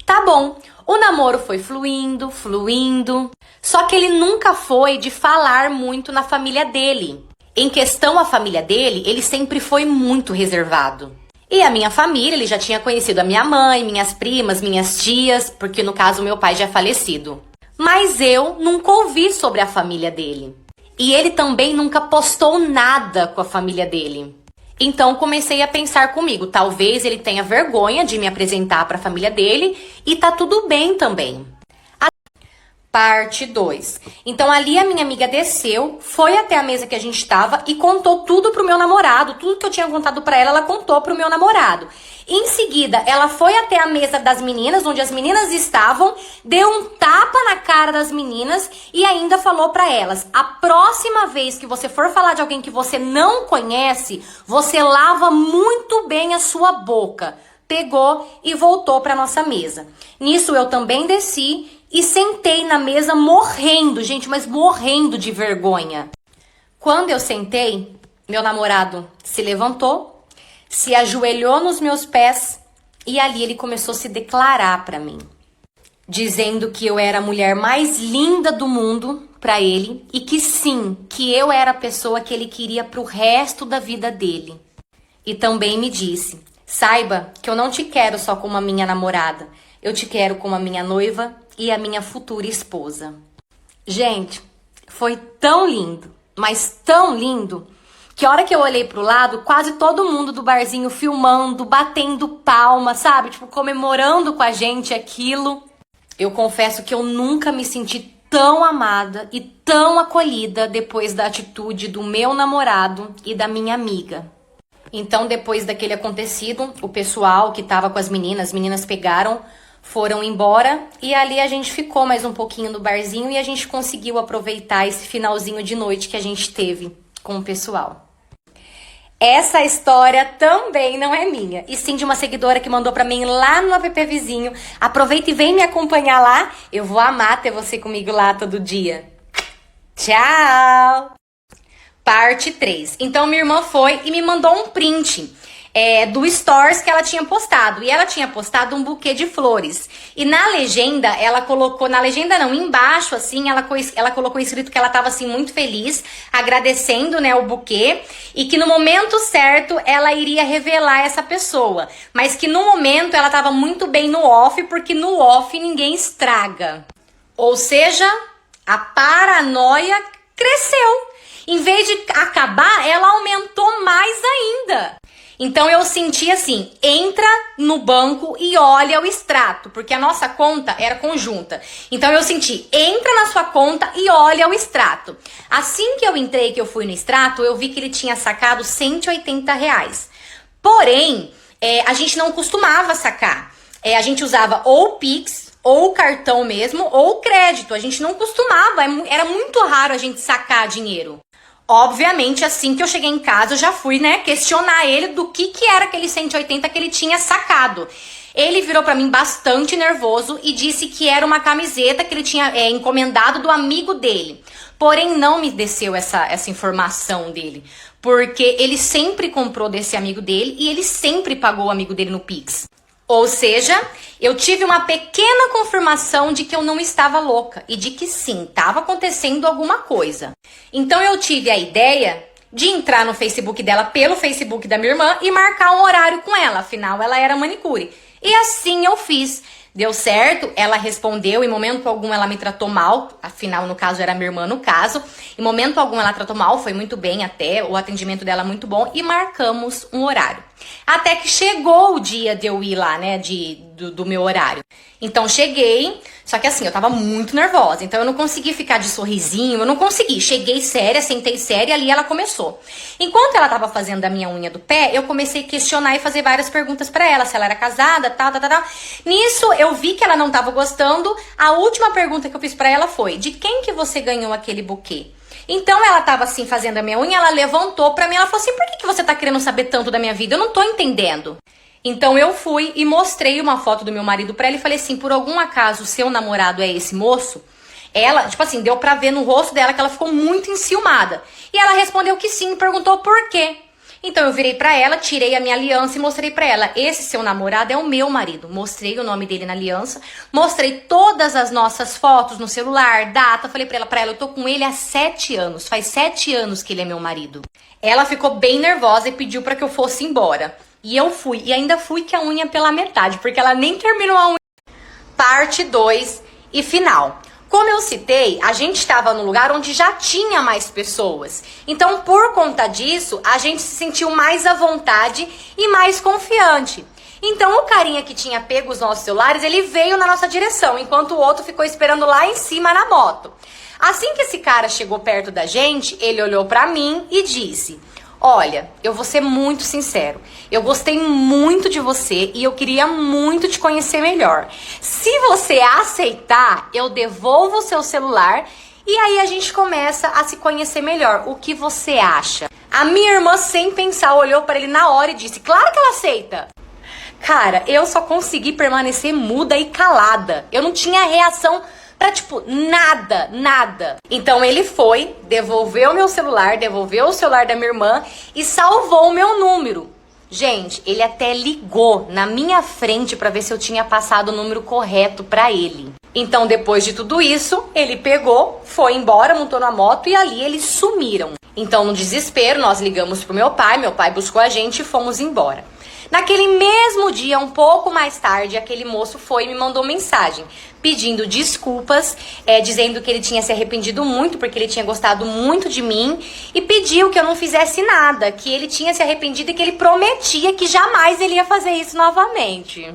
Tá bom, o namoro foi fluindo, fluindo. Só que ele nunca foi de falar muito na família dele. Em questão à família dele, ele sempre foi muito reservado. E a minha família, ele já tinha conhecido a minha mãe, minhas primas, minhas tias, porque no caso meu pai já é falecido. Mas eu nunca ouvi sobre a família dele. E ele também nunca postou nada com a família dele. Então comecei a pensar comigo, talvez ele tenha vergonha de me apresentar para a família dele e tá tudo bem também. Parte 2. Então ali a minha amiga desceu, foi até a mesa que a gente tava e contou tudo pro meu namorado. Tudo que eu tinha contado pra ela contou pro meu namorado. Em seguida, ela foi até a mesa das meninas, onde as meninas estavam, deu um tapa na cara das meninas e ainda falou pra elas: a próxima vez que você for falar de alguém que você não conhece, você lava muito bem a sua boca. Pegou e voltou pra nossa mesa. Nisso eu também desci e sentei na mesa morrendo, gente, mas morrendo de vergonha. Quando eu sentei, meu namorado se levantou, se ajoelhou nos meus pés e ali ele começou a se declarar pra mim, dizendo que eu era a mulher mais linda do mundo pra ele e que sim, que eu era a pessoa que ele queria pro resto da vida dele. E também me disse: saiba que eu não te quero só como a minha namorada, eu te quero como a minha noiva e a minha futura esposa. Gente, foi tão lindo, mas tão lindo, que a hora que eu olhei pro lado, quase todo mundo do barzinho filmando, batendo palma, sabe? Tipo, comemorando com a gente aquilo. Eu confesso que eu nunca me senti tão amada e tão acolhida depois da atitude do meu namorado e da minha amiga. Então, depois daquele acontecido, o pessoal que tava com as meninas pegaram, foram embora e ali a gente ficou mais um pouquinho no barzinho e a gente conseguiu aproveitar esse finalzinho de noite que a gente teve com o pessoal. Essa história também não é minha, e sim de uma seguidora que mandou pra mim lá no app vizinho. Aproveita e vem me acompanhar lá, eu vou amar ter você comigo lá todo dia. Tchau! Parte 3. Então minha irmã foi e me mandou um print do stories que ela tinha postado. E ela tinha postado um buquê de flores. E na legenda, ela colocou... Na legenda não, embaixo, assim, ela colocou escrito que ela tava, assim, muito feliz, agradecendo, né, o buquê. E que no momento certo, ela iria revelar essa pessoa. Mas que no momento, ela tava muito bem no off, porque no off ninguém estraga. Ou seja, a paranoia cresceu. Em vez de acabar, ela aumentou mais ainda. Então eu senti assim, entra no banco e olha o extrato, porque a nossa conta era conjunta. Então eu senti, entra na sua conta e olha o extrato. Assim que eu entrei, que eu fui no extrato, eu vi que ele tinha sacado R$180. Porém, a gente não costumava sacar. A gente usava ou Pix, ou cartão mesmo, ou crédito. A gente não costumava, era muito raro a gente sacar dinheiro. Obviamente, assim que eu cheguei em casa, eu já fui, né, questionar ele do que era aquele 180 que ele tinha sacado. Ele virou pra mim bastante nervoso e disse que era uma camiseta que ele tinha encomendado do amigo dele. Porém, não me desceu essa informação dele, porque ele sempre comprou desse amigo dele e ele sempre pagou o amigo dele no Pix. Ou seja, eu tive uma pequena confirmação de que eu não estava louca e de que sim, estava acontecendo alguma coisa. Então eu tive a ideia de entrar no Facebook dela pelo Facebook da minha irmã e marcar um horário com ela, afinal ela era manicure. E assim eu fiz. Deu certo, ela respondeu, em momento algum ela me tratou mal, afinal, no caso, era minha irmã no caso. Em momento algum ela tratou mal, foi muito bem até, o atendimento dela muito bom e marcamos um horário. Até que chegou o dia de eu ir lá, né, do meu horário. Então cheguei, só que assim, eu tava muito nervosa, então eu não consegui ficar de sorrisinho, eu não consegui. Cheguei séria, sentei séria e ali ela começou. Enquanto ela tava fazendo a minha unha do pé, eu comecei a questionar e fazer várias perguntas pra ela, se ela era casada, tal. Nisso, eu vi que ela não tava gostando. A última pergunta que eu fiz pra ela foi: de quem que você ganhou aquele buquê? Então ela tava assim fazendo a minha unha, ela levantou pra mim, ela falou assim: por que você tá querendo saber tanto da minha vida? Eu não tô entendendo. Então eu fui e mostrei uma foto do meu marido pra ela e falei assim: por algum acaso o seu namorado é esse moço? Ela, tipo assim, deu pra ver no rosto dela que ela ficou muito enciumada. E ela respondeu que sim, perguntou por quê. Então eu virei pra ela, tirei a minha aliança e mostrei pra ela: esse seu namorado é o meu marido. Mostrei o nome dele na aliança, mostrei todas as nossas fotos no celular, data. Falei pra ela, eu tô com ele há 7 anos, faz 7 anos que ele é meu marido. Ela ficou bem nervosa e pediu pra que eu fosse embora. E eu fui, e ainda fui com a unha pela metade, porque ela nem terminou a unha. Parte 2 e final. Como eu citei, a gente estava num lugar onde já tinha mais pessoas. Então, por conta disso, a gente se sentiu mais à vontade e mais confiante. Então, o carinha que tinha pego os nossos celulares, ele veio na nossa direção, enquanto o outro ficou esperando lá em cima na moto. Assim que esse cara chegou perto da gente, ele olhou pra mim e disse: olha, eu vou ser muito sincero, eu gostei muito de você e eu queria muito te conhecer melhor. Se você aceitar, eu devolvo o seu celular e aí a gente começa a se conhecer melhor. O que você acha? A minha irmã, sem pensar, olhou para ele na hora e disse: claro que ela aceita. Cara, eu só consegui permanecer muda e calada. Eu não tinha reação pra, tipo, nada. Então ele foi, devolveu meu celular, devolveu o celular da minha irmã e salvou o meu número. Gente, ele até ligou na minha frente pra ver se eu tinha passado o número correto pra ele. Então, depois de tudo isso, ele pegou, foi embora, montou na moto e ali eles sumiram. Então, no desespero, nós ligamos pro meu pai buscou a gente e fomos embora. Naquele mesmo dia, um pouco mais tarde, aquele moço foi e me mandou mensagem pedindo desculpas, dizendo que ele tinha se arrependido muito porque ele tinha gostado muito de mim e pediu que eu não fizesse nada, que ele tinha se arrependido e que ele prometia que jamais ele ia fazer isso novamente.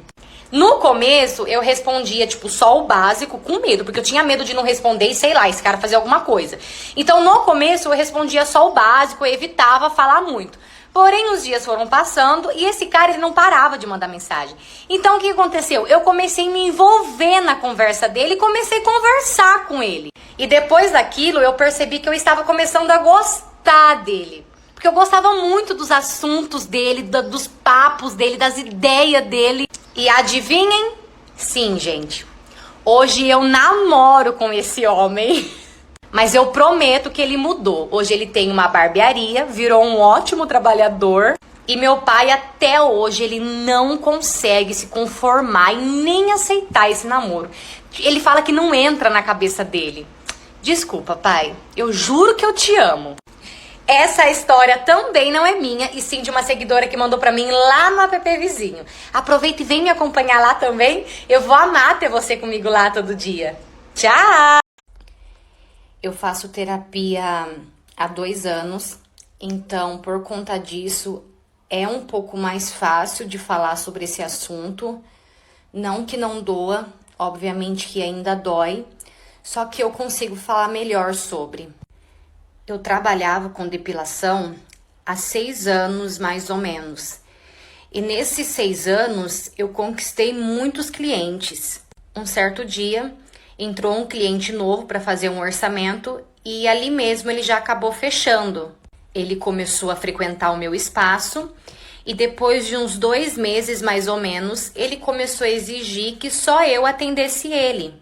No começo, eu respondia, tipo, só o básico, com medo, porque eu tinha medo de não responder e, sei lá, esse cara fazer alguma coisa. Então, no começo, eu respondia só o básico, eu evitava falar muito. Porém, os dias foram passando e esse cara, ele não parava de mandar mensagem. Então, o que aconteceu? Eu comecei a me envolver na conversa dele e comecei a conversar com ele. E depois daquilo, eu percebi que eu estava começando a gostar dele. Porque eu gostava muito dos assuntos dele, dos papos dele, das ideias dele. E adivinhem? Sim, gente. Hoje eu namoro com esse homem. Mas eu prometo que ele mudou. Hoje ele tem uma barbearia, virou um ótimo trabalhador. E meu pai, até hoje, ele não consegue se conformar e nem aceitar esse namoro. Ele fala que não entra na cabeça dele. Desculpa, pai. Eu juro que eu te amo. Essa história também não é minha, e sim de uma seguidora que mandou pra mim lá no app vizinho. Aproveita e vem me acompanhar lá também. Eu vou amar ter você comigo lá todo dia. Tchau! Eu faço terapia há 2 anos, então por conta disso é um pouco mais fácil de falar sobre esse assunto. Não que não doa, obviamente que ainda dói, só que eu consigo falar melhor sobre. Eu trabalhava com depilação há 6 anos, mais ou menos. E nesses 6 anos eu conquistei muitos clientes. Um certo dia entrou um cliente novo para fazer um orçamento e ali mesmo ele já acabou fechando. Ele começou a frequentar o meu espaço e depois de uns 2 meses mais ou menos, ele começou a exigir que só eu atendesse ele.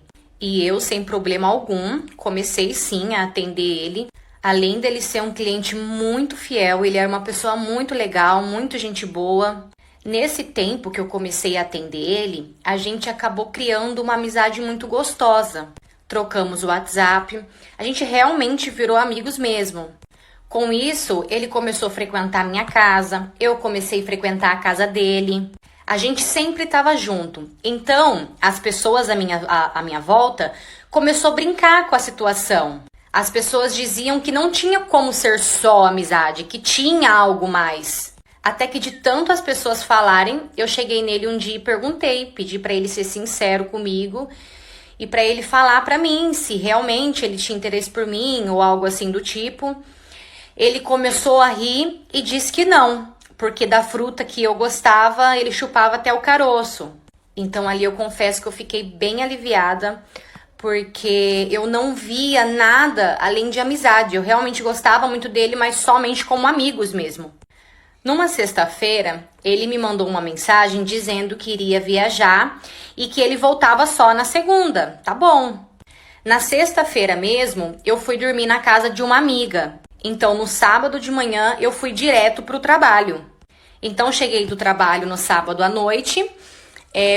E eu, sem problema algum, comecei sim a atender ele. Além dele ser um cliente muito fiel, ele era uma pessoa muito legal, muito gente boa. Nesse tempo que eu comecei a atender ele, a gente acabou criando uma amizade muito gostosa. Trocamos o WhatsApp, a gente realmente virou amigos mesmo. Com isso, ele começou a frequentar a minha casa, eu comecei a frequentar a casa dele. A gente sempre estava junto. Então, as pessoas à minha volta começou a brincar com a situação. As pessoas diziam que não tinha como ser só amizade, que tinha algo mais. Até que de tanto as pessoas falarem, eu cheguei nele um dia e perguntei, pedi para ele ser sincero comigo e para ele falar para mim se realmente ele tinha interesse por mim ou algo assim do tipo. Ele começou a rir e disse que não, porque da fruta que eu gostava, ele chupava até o caroço. Então ali eu confesso que eu fiquei bem aliviada, porque eu não via nada além de amizade. Eu realmente gostava muito dele, mas somente como amigos mesmo. Numa sexta-feira, ele me mandou uma mensagem dizendo que iria viajar e que ele voltava só na segunda. Tá bom. Na sexta-feira mesmo, eu fui dormir na casa de uma amiga. Então, no sábado de manhã, eu fui direto para o trabalho. Então, cheguei do trabalho no sábado à noite,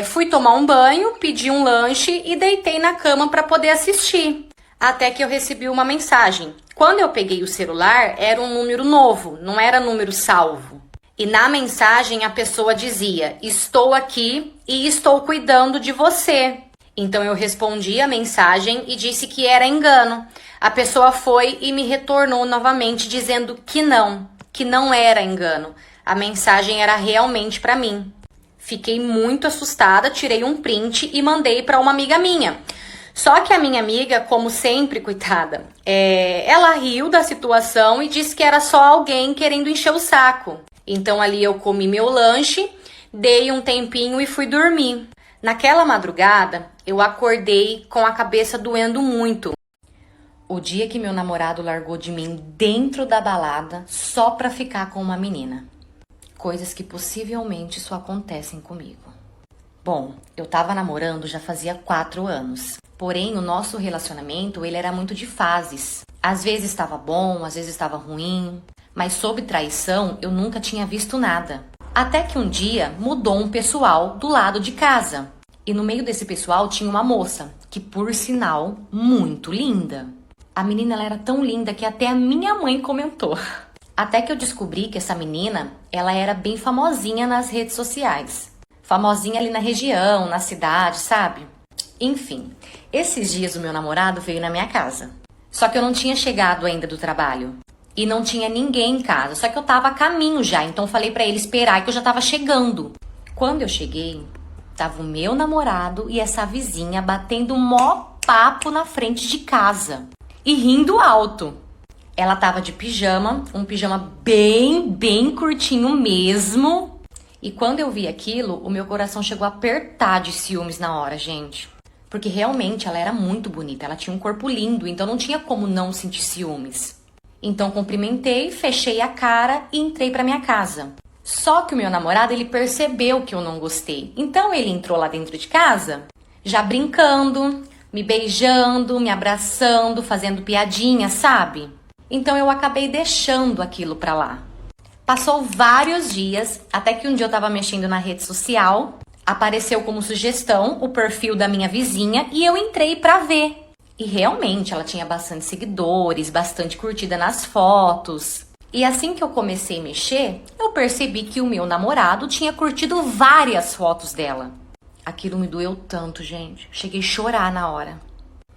fui tomar um banho, pedi um lanche e deitei na cama para poder assistir. Até que eu recebi uma mensagem. Quando eu peguei o celular, era um número novo, não era número salvo. E na mensagem a pessoa dizia: estou aqui e estou cuidando de você. Então eu respondi a mensagem e disse que era engano. A pessoa foi e me retornou novamente dizendo que não era engano. A mensagem era realmente para mim. Fiquei muito assustada, tirei um print e mandei para uma amiga minha. Só que a minha amiga, como sempre, coitada, ela riu da situação e disse que era só alguém querendo encher o saco. Então ali eu comi meu lanche, dei um tempinho e fui dormir. Naquela madrugada, eu acordei com a cabeça doendo muito. O dia que meu namorado largou de mim dentro da balada só pra ficar com uma menina. Coisas que possivelmente só acontecem comigo. Bom, eu tava namorando já fazia 4 anos. Porém, o nosso relacionamento, ele era muito de fases. Às vezes estava bom, às vezes estava ruim. Mas sobre traição, eu nunca tinha visto nada. Até que um dia mudou um pessoal do lado de casa. E no meio desse pessoal tinha uma moça, que por sinal, muito linda. A menina ela era tão linda que até a minha mãe comentou. Até que eu descobri que essa menina, ela era bem famosinha nas redes sociais. Famosinha ali na região, na cidade, sabe? Enfim, esses dias o meu namorado veio na minha casa. Só que eu não tinha chegado ainda do trabalho. E não tinha ninguém em casa, só que eu tava a caminho já. Então eu falei pra ele esperar que eu já tava chegando. Quando eu cheguei, tava o meu namorado e essa vizinha batendo mó papo na frente de casa. E rindo alto. Ela tava de pijama, um pijama bem curtinho mesmo. E quando eu vi aquilo, o meu coração chegou a apertar de ciúmes na hora, gente. Porque realmente ela era muito bonita, ela tinha um corpo lindo, então não tinha como não sentir ciúmes. Então cumprimentei, fechei a cara e entrei pra minha casa. Só que o meu namorado, ele percebeu que eu não gostei. Então ele entrou lá dentro de casa, já brincando, me beijando, me abraçando, fazendo piadinha, sabe? Então eu acabei deixando aquilo pra lá. Passou vários dias, até que um dia eu tava mexendo na rede social, apareceu como sugestão o perfil da minha vizinha e eu entrei pra ver. E realmente ela tinha bastante seguidores, bastante curtida nas fotos. E assim que eu comecei a mexer, eu percebi que o meu namorado tinha curtido várias fotos dela. Aquilo me doeu tanto, gente. Cheguei a chorar na hora.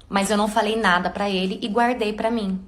Mas eu não falei nada pra ele e guardei pra mim.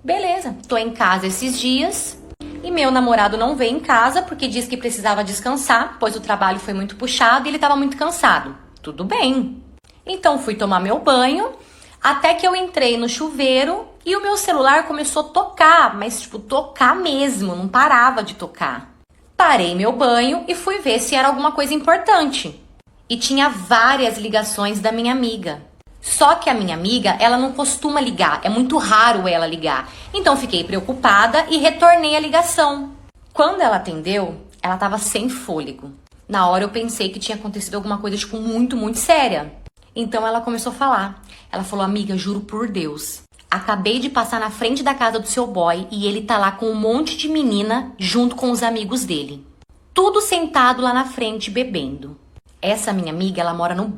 Beleza, tô em casa esses dias e meu namorado não veio em casa porque disse que precisava descansar, pois o trabalho foi muito puxado e ele estava muito cansado. Tudo bem. Então fui tomar meu banho, até que eu entrei no chuveiro e o meu celular começou a tocar, mas tipo, tocar mesmo, não parava de tocar. Parei meu banho e fui ver se era alguma coisa importante. E tinha várias ligações da minha amiga. Só que a minha amiga, ela não costuma ligar, é muito raro ela ligar. Então fiquei preocupada e retornei a ligação. Quando ela atendeu, ela tava sem fôlego. Na hora eu pensei que tinha acontecido alguma coisa, tipo, muito séria. Então ela começou a falar. Ela falou: amiga, juro por Deus, acabei de passar na frente da casa do seu boy e ele tá lá com um monte de menina junto com os amigos dele. Tudo sentado lá na frente, bebendo. Essa minha amiga, ela mora no...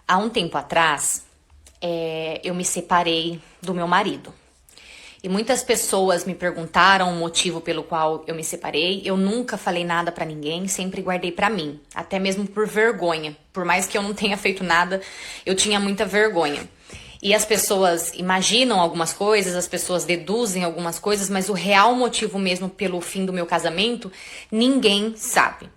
Há um tempo atrás, eu me separei do meu marido. E muitas pessoas me perguntaram o motivo pelo qual eu me separei. Eu nunca falei nada pra ninguém, sempre guardei pra mim, até mesmo por vergonha. Por mais que eu não tenha feito nada, eu tinha muita vergonha. E as pessoas imaginam algumas coisas, as pessoas deduzem algumas coisas, mas o real motivo mesmo pelo fim do meu casamento, ninguém sabe.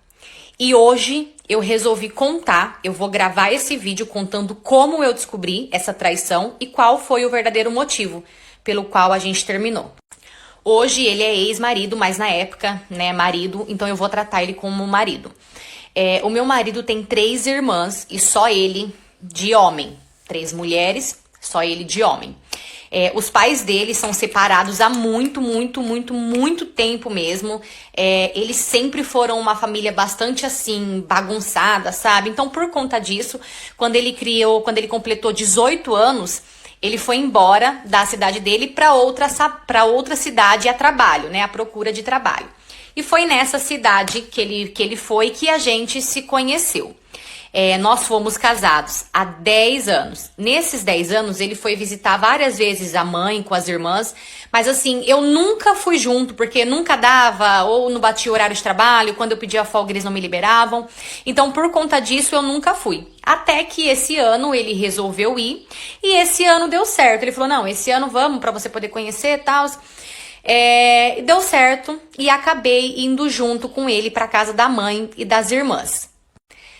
E hoje eu resolvi contar, eu vou gravar esse vídeo contando como eu descobri essa traição e qual foi o verdadeiro motivo pelo qual a gente terminou. Hoje ele é ex-marido, mas na época, né, marido, então eu vou tratar ele como marido. O meu marido tem 3 irmãs e só ele de homem. 3 mulheres, só ele de homem. Os pais dele são separados há muito tempo mesmo. Eles sempre foram uma família bastante assim, bagunçada, sabe? Então, por conta disso, quando ele completou 18 anos, ele foi embora da cidade dele para outra cidade a trabalho, né? A procura de trabalho. E foi nessa cidade que ele foi que a gente se conheceu. Nós fomos casados há 10 anos. Nesses 10 anos, ele foi visitar várias vezes a mãe com as irmãs. Mas assim, eu nunca fui junto, porque nunca dava, ou não batia o horário de trabalho. Quando eu pedia folga, eles não me liberavam. Então, por conta disso, eu nunca fui. Até que esse ano, ele resolveu ir. E esse ano deu certo. Ele falou, não, esse ano vamos, pra você poder conhecer e tal. Deu certo. E acabei indo junto com ele pra casa da mãe e das irmãs.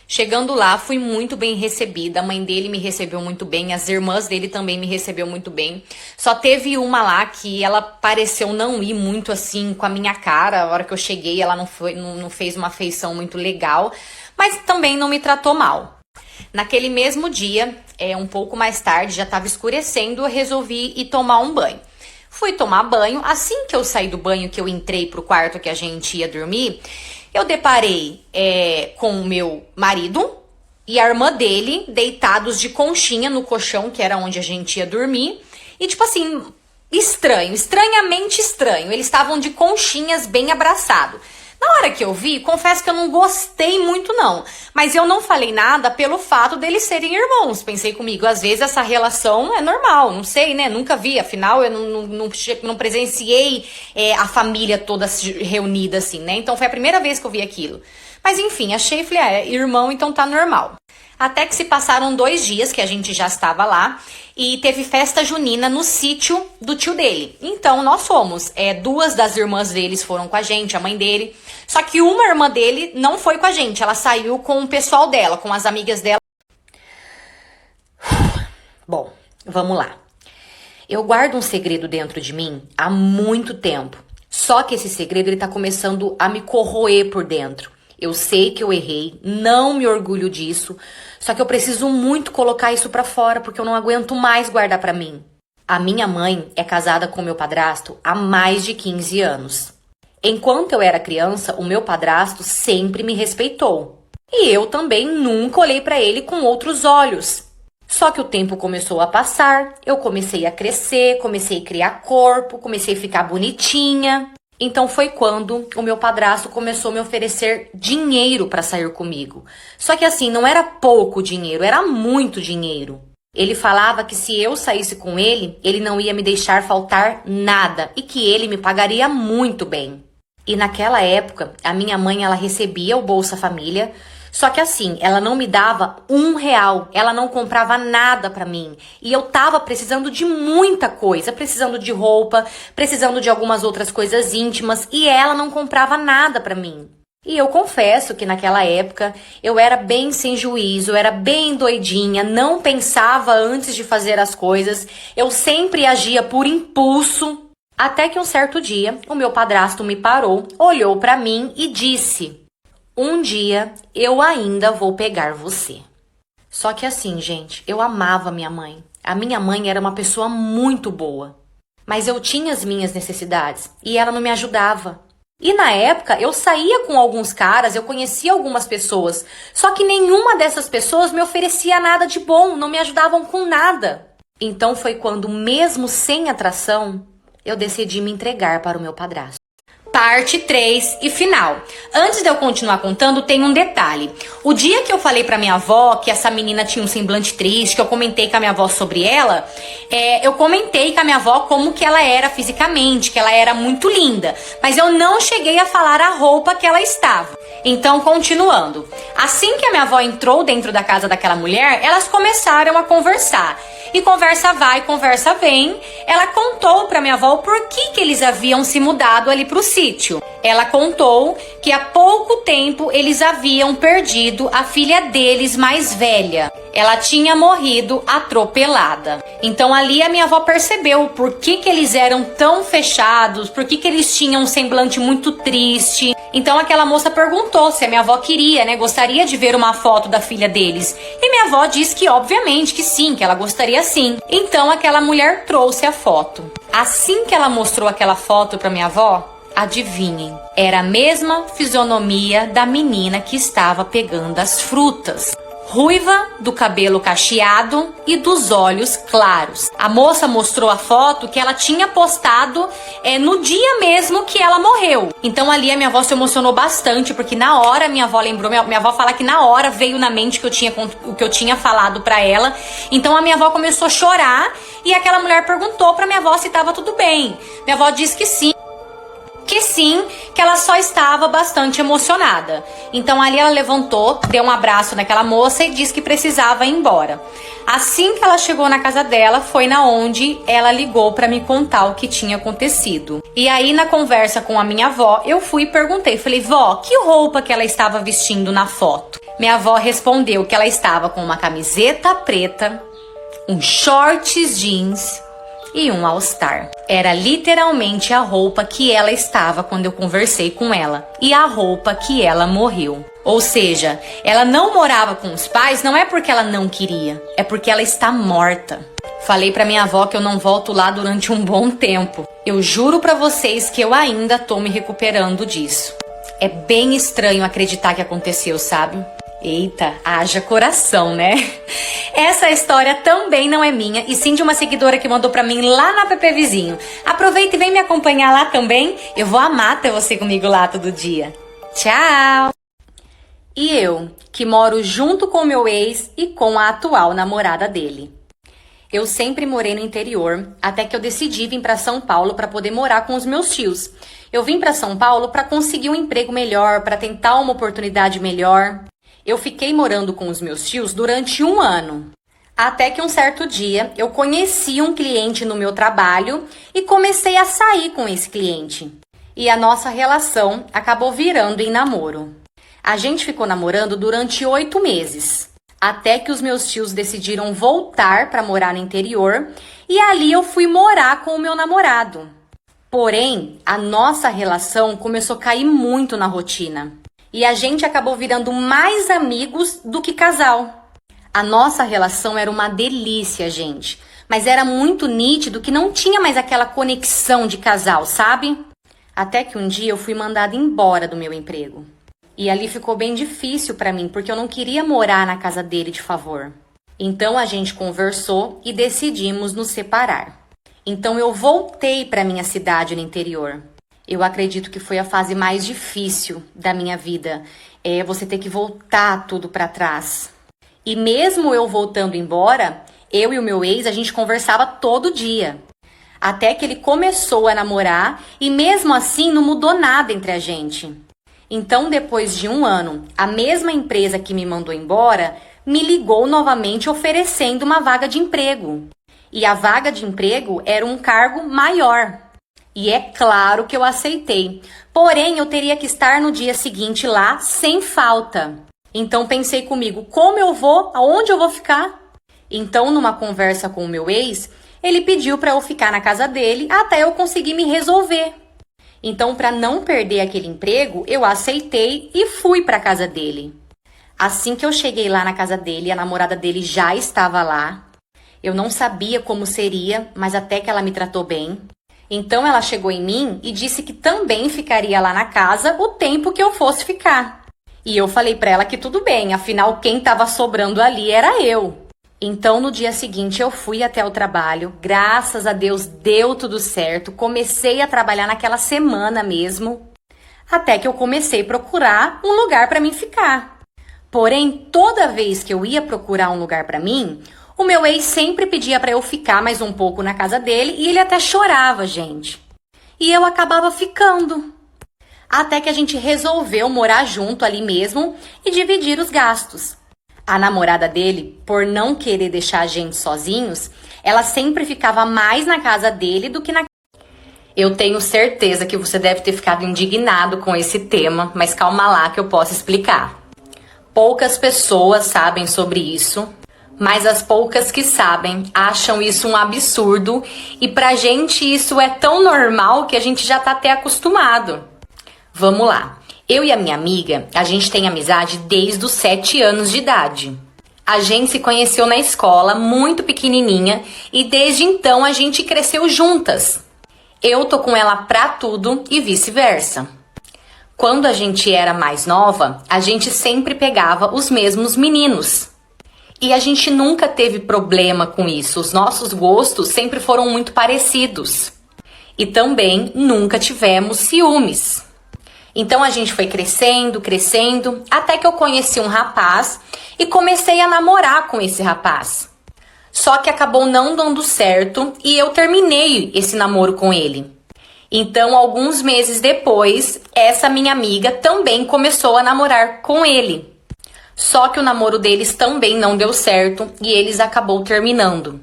Chegando lá, fui muito bem recebida, a mãe dele me recebeu muito bem, as irmãs dele também me recebeu muito bem. Só teve uma lá que ela pareceu não ir muito assim com a minha cara, a hora que eu cheguei ela não fez uma feição muito legal, mas também não me tratou mal. Naquele mesmo dia, um pouco mais tarde, já estava escurecendo, eu resolvi ir tomar um banho. Fui tomar banho, assim que eu saí do banho, que eu entrei pro quarto que a gente ia dormir, eu deparei com o meu marido e a irmã dele deitados de conchinha no colchão, que era onde a gente ia dormir. E tipo assim, estranhamente estranho. Eles estavam de conchinhas bem abraçados. Na hora que eu vi, confesso que eu não gostei muito não. Mas eu não falei nada pelo fato deles serem irmãos. Pensei comigo, às vezes essa relação é normal, não sei, né? Nunca vi, afinal eu não presenciei a família toda reunida assim, né? Então foi a primeira vez que eu vi aquilo. Mas enfim, achei, falei, irmão, então tá normal. Até que se passaram 2 dias que a gente já estava lá e teve festa junina no sítio do tio dele. Então nós fomos, 2 das irmãs deles foram com a gente, a mãe dele. Só que uma irmã dele não foi com a gente, ela saiu com o pessoal dela, com as amigas dela. Bom, vamos lá. Eu guardo um segredo dentro de mim há muito tempo. Só que esse segredo ele tá começando a me corroer por dentro. Eu sei que eu errei, não me orgulho disso, só que eu preciso muito colocar isso pra fora, porque eu não aguento mais guardar pra mim. A minha mãe é casada com meu padrasto há mais de 15 anos. Enquanto eu era criança, o meu padrasto sempre me respeitou. E eu também nunca olhei pra ele com outros olhos. Só que o tempo começou a passar, eu comecei a crescer, comecei a criar corpo, comecei a ficar bonitinha. Então foi quando o meu padrasto começou a me oferecer dinheiro para sair comigo. Só que assim, não era pouco dinheiro, era muito dinheiro. Ele falava que se eu saísse com ele, ele não ia me deixar faltar nada e que ele me pagaria muito bem. E naquela época, a minha mãe ela recebia o Bolsa Família, só que assim, ela não me dava R$1, ela não comprava nada pra mim. E eu tava precisando de muita coisa, precisando de roupa, precisando de algumas outras coisas íntimas, e ela não comprava nada pra mim. E eu confesso que naquela época eu era bem sem juízo, eu era bem doidinha, não pensava antes de fazer as coisas, eu sempre agia por impulso. Até que um certo dia, o meu padrasto me parou, olhou pra mim e disse: "Um dia eu ainda vou pegar você." Só que assim, gente, eu amava minha mãe. A minha mãe era uma pessoa muito boa. Mas eu tinha as minhas necessidades e ela não me ajudava. E na época eu saía com alguns caras, eu conhecia algumas pessoas. Só que nenhuma dessas pessoas me oferecia nada de bom, não me ajudavam com nada. Então foi quando, mesmo sem atração, eu decidi me entregar para o meu padrasto. Parte 3 e final. Antes de eu continuar contando, tem um detalhe. O dia que eu falei pra minha avó que essa menina tinha um semblante triste, que eu comentei com a minha avó sobre ela, eu comentei com a minha avó como que ela era fisicamente, que ela era muito linda. Mas eu não cheguei a falar a roupa que ela estava. Então, continuando. Assim que a minha avó entrou dentro da casa daquela mulher, elas começaram a conversar. E conversa vai, conversa vem. Ela contou pra minha avó o porquê que eles haviam se mudado ali pro sítio. Ela contou que há pouco tempo eles haviam perdido a filha deles mais velha. Ela tinha morrido atropelada. Então ali a minha avó percebeu por que eles eram tão fechados, por que eles tinham um semblante muito triste. Então aquela moça perguntou se a minha avó queria, gostaria de ver uma foto da filha deles. E minha avó disse que obviamente que sim, que ela gostaria sim. Então aquela mulher trouxe a foto. Assim que ela mostrou aquela foto para minha avó, adivinhem, era a mesma fisionomia da menina que estava pegando as frutas. Ruiva, do cabelo cacheado e dos olhos claros. A moça mostrou a foto que ela tinha postado no dia mesmo que ela morreu. Então ali a minha avó se emocionou bastante, porque na hora minha avó lembrou, minha avó fala que na hora veio na mente o que eu tinha falado pra ela. Então a minha avó começou a chorar e aquela mulher perguntou pra minha avó se estava tudo bem. Minha avó disse que sim. Que ela só estava bastante emocionada. Então ali ela levantou, deu um abraço naquela moça e disse que precisava ir embora. Assim que ela chegou na casa dela, foi na onde ela ligou para me contar o que tinha acontecido. E aí na conversa com a minha avó, eu fui e perguntei, falei, vó, que roupa que ela estava vestindo na foto? Minha avó respondeu que ela estava com uma camiseta preta, um shorts jeans e um all-star. Era literalmente a roupa que ela estava quando eu conversei com ela e a roupa que ela morreu. Ou seja, ela não morava com os pais não é porque ela não queria, é porque ela está morta. Falei pra minha avó que eu não volto lá durante um bom tempo. Eu juro pra vocês que eu ainda tô me recuperando disso. É bem estranho acreditar que aconteceu, sabe? Eita, haja coração, né? Essa história também não é minha, e sim de uma seguidora que mandou pra mim lá na app Vizinho. Aproveita e vem me acompanhar lá também. Eu vou amar ter você comigo lá todo dia. Tchau! E eu, que moro junto com o meu ex e com a atual namorada dele. Eu sempre morei no interior, até que eu decidi vir para São Paulo para poder morar com os meus tios. Eu vim para São Paulo para conseguir um emprego melhor, para tentar uma oportunidade melhor. Eu fiquei morando com os meus tios durante 1 ano. Até que um certo dia eu conheci um cliente no meu trabalho e comecei a sair com esse cliente. E a nossa relação acabou virando em namoro. A gente ficou namorando durante 8 meses. Até que os meus tios decidiram voltar para morar no interior e ali eu fui morar com o meu namorado. Porém, a nossa relação começou a cair muito na rotina. E a gente acabou virando mais amigos do que casal. A nossa relação era uma delícia, gente. Mas era muito nítido que não tinha mais aquela conexão de casal, sabe? Até que um dia eu fui mandada embora do meu emprego. E ali ficou bem difícil pra mim, porque eu não queria morar na casa dele de favor. Então a gente conversou e decidimos nos separar. Então eu voltei pra minha cidade no interior. Eu acredito que foi a fase mais difícil da minha vida. É você ter que voltar tudo pra trás. E mesmo eu voltando embora, eu e o meu ex, a gente conversava todo dia. Até que ele começou a namorar e mesmo assim não mudou nada entre a gente. Então, depois de 1 ano, a mesma empresa que me mandou embora me ligou novamente oferecendo uma vaga de emprego. E a vaga de emprego era um cargo maior. E é claro que eu aceitei. Porém, eu teria que estar no dia seguinte lá sem falta. Então pensei comigo, como eu vou? Aonde eu vou ficar? Então, numa conversa com o meu ex, ele pediu para eu ficar na casa dele até eu conseguir me resolver. Então, para não perder aquele emprego, eu aceitei e fui para a casa dele. Assim que eu cheguei lá na casa dele, a namorada dele já estava lá. Eu não sabia como seria, mas até que ela me tratou bem. Então ela chegou em mim e disse que também ficaria lá na casa o tempo que eu fosse ficar. E eu falei pra ela que tudo bem, afinal quem estava sobrando ali era eu. Então, no dia seguinte, eu fui até o trabalho. Graças a Deus, deu tudo certo. Comecei a trabalhar naquela semana mesmo. Até que eu comecei a procurar um lugar para mim ficar. Porém, toda vez que eu ia procurar um lugar para mim, o meu ex sempre pedia para eu ficar mais um pouco na casa dele e ele até chorava, gente. E eu acabava ficando. Até que a gente resolveu morar junto ali mesmo e dividir os gastos. A namorada dele, por não querer deixar a gente sozinhos, ela sempre ficava mais na casa dele do que na... Eu tenho certeza que você deve ter ficado indignado com esse tema, mas calma lá que eu posso explicar. Poucas pessoas sabem sobre isso, mas as poucas que sabem acham isso um absurdo e pra gente isso é tão normal que a gente já tá até acostumado. Vamos lá. Eu e a minha amiga, a gente tem amizade desde os 7 anos de idade. A gente se conheceu na escola, muito pequenininha, e desde então a gente cresceu juntas. Eu tô com ela pra tudo e vice-versa. Quando a gente era mais nova, a gente sempre pegava os mesmos meninos. E a gente nunca teve problema com isso, os nossos gostos sempre foram muito parecidos. E também nunca tivemos ciúmes. Então a gente foi crescendo, até que eu conheci um rapaz e comecei a namorar com esse rapaz. Só que acabou não dando certo e eu terminei esse namoro com ele. Então, alguns meses depois, essa minha amiga também começou a namorar com ele. Só que o namoro deles também não deu certo e eles acabou terminando.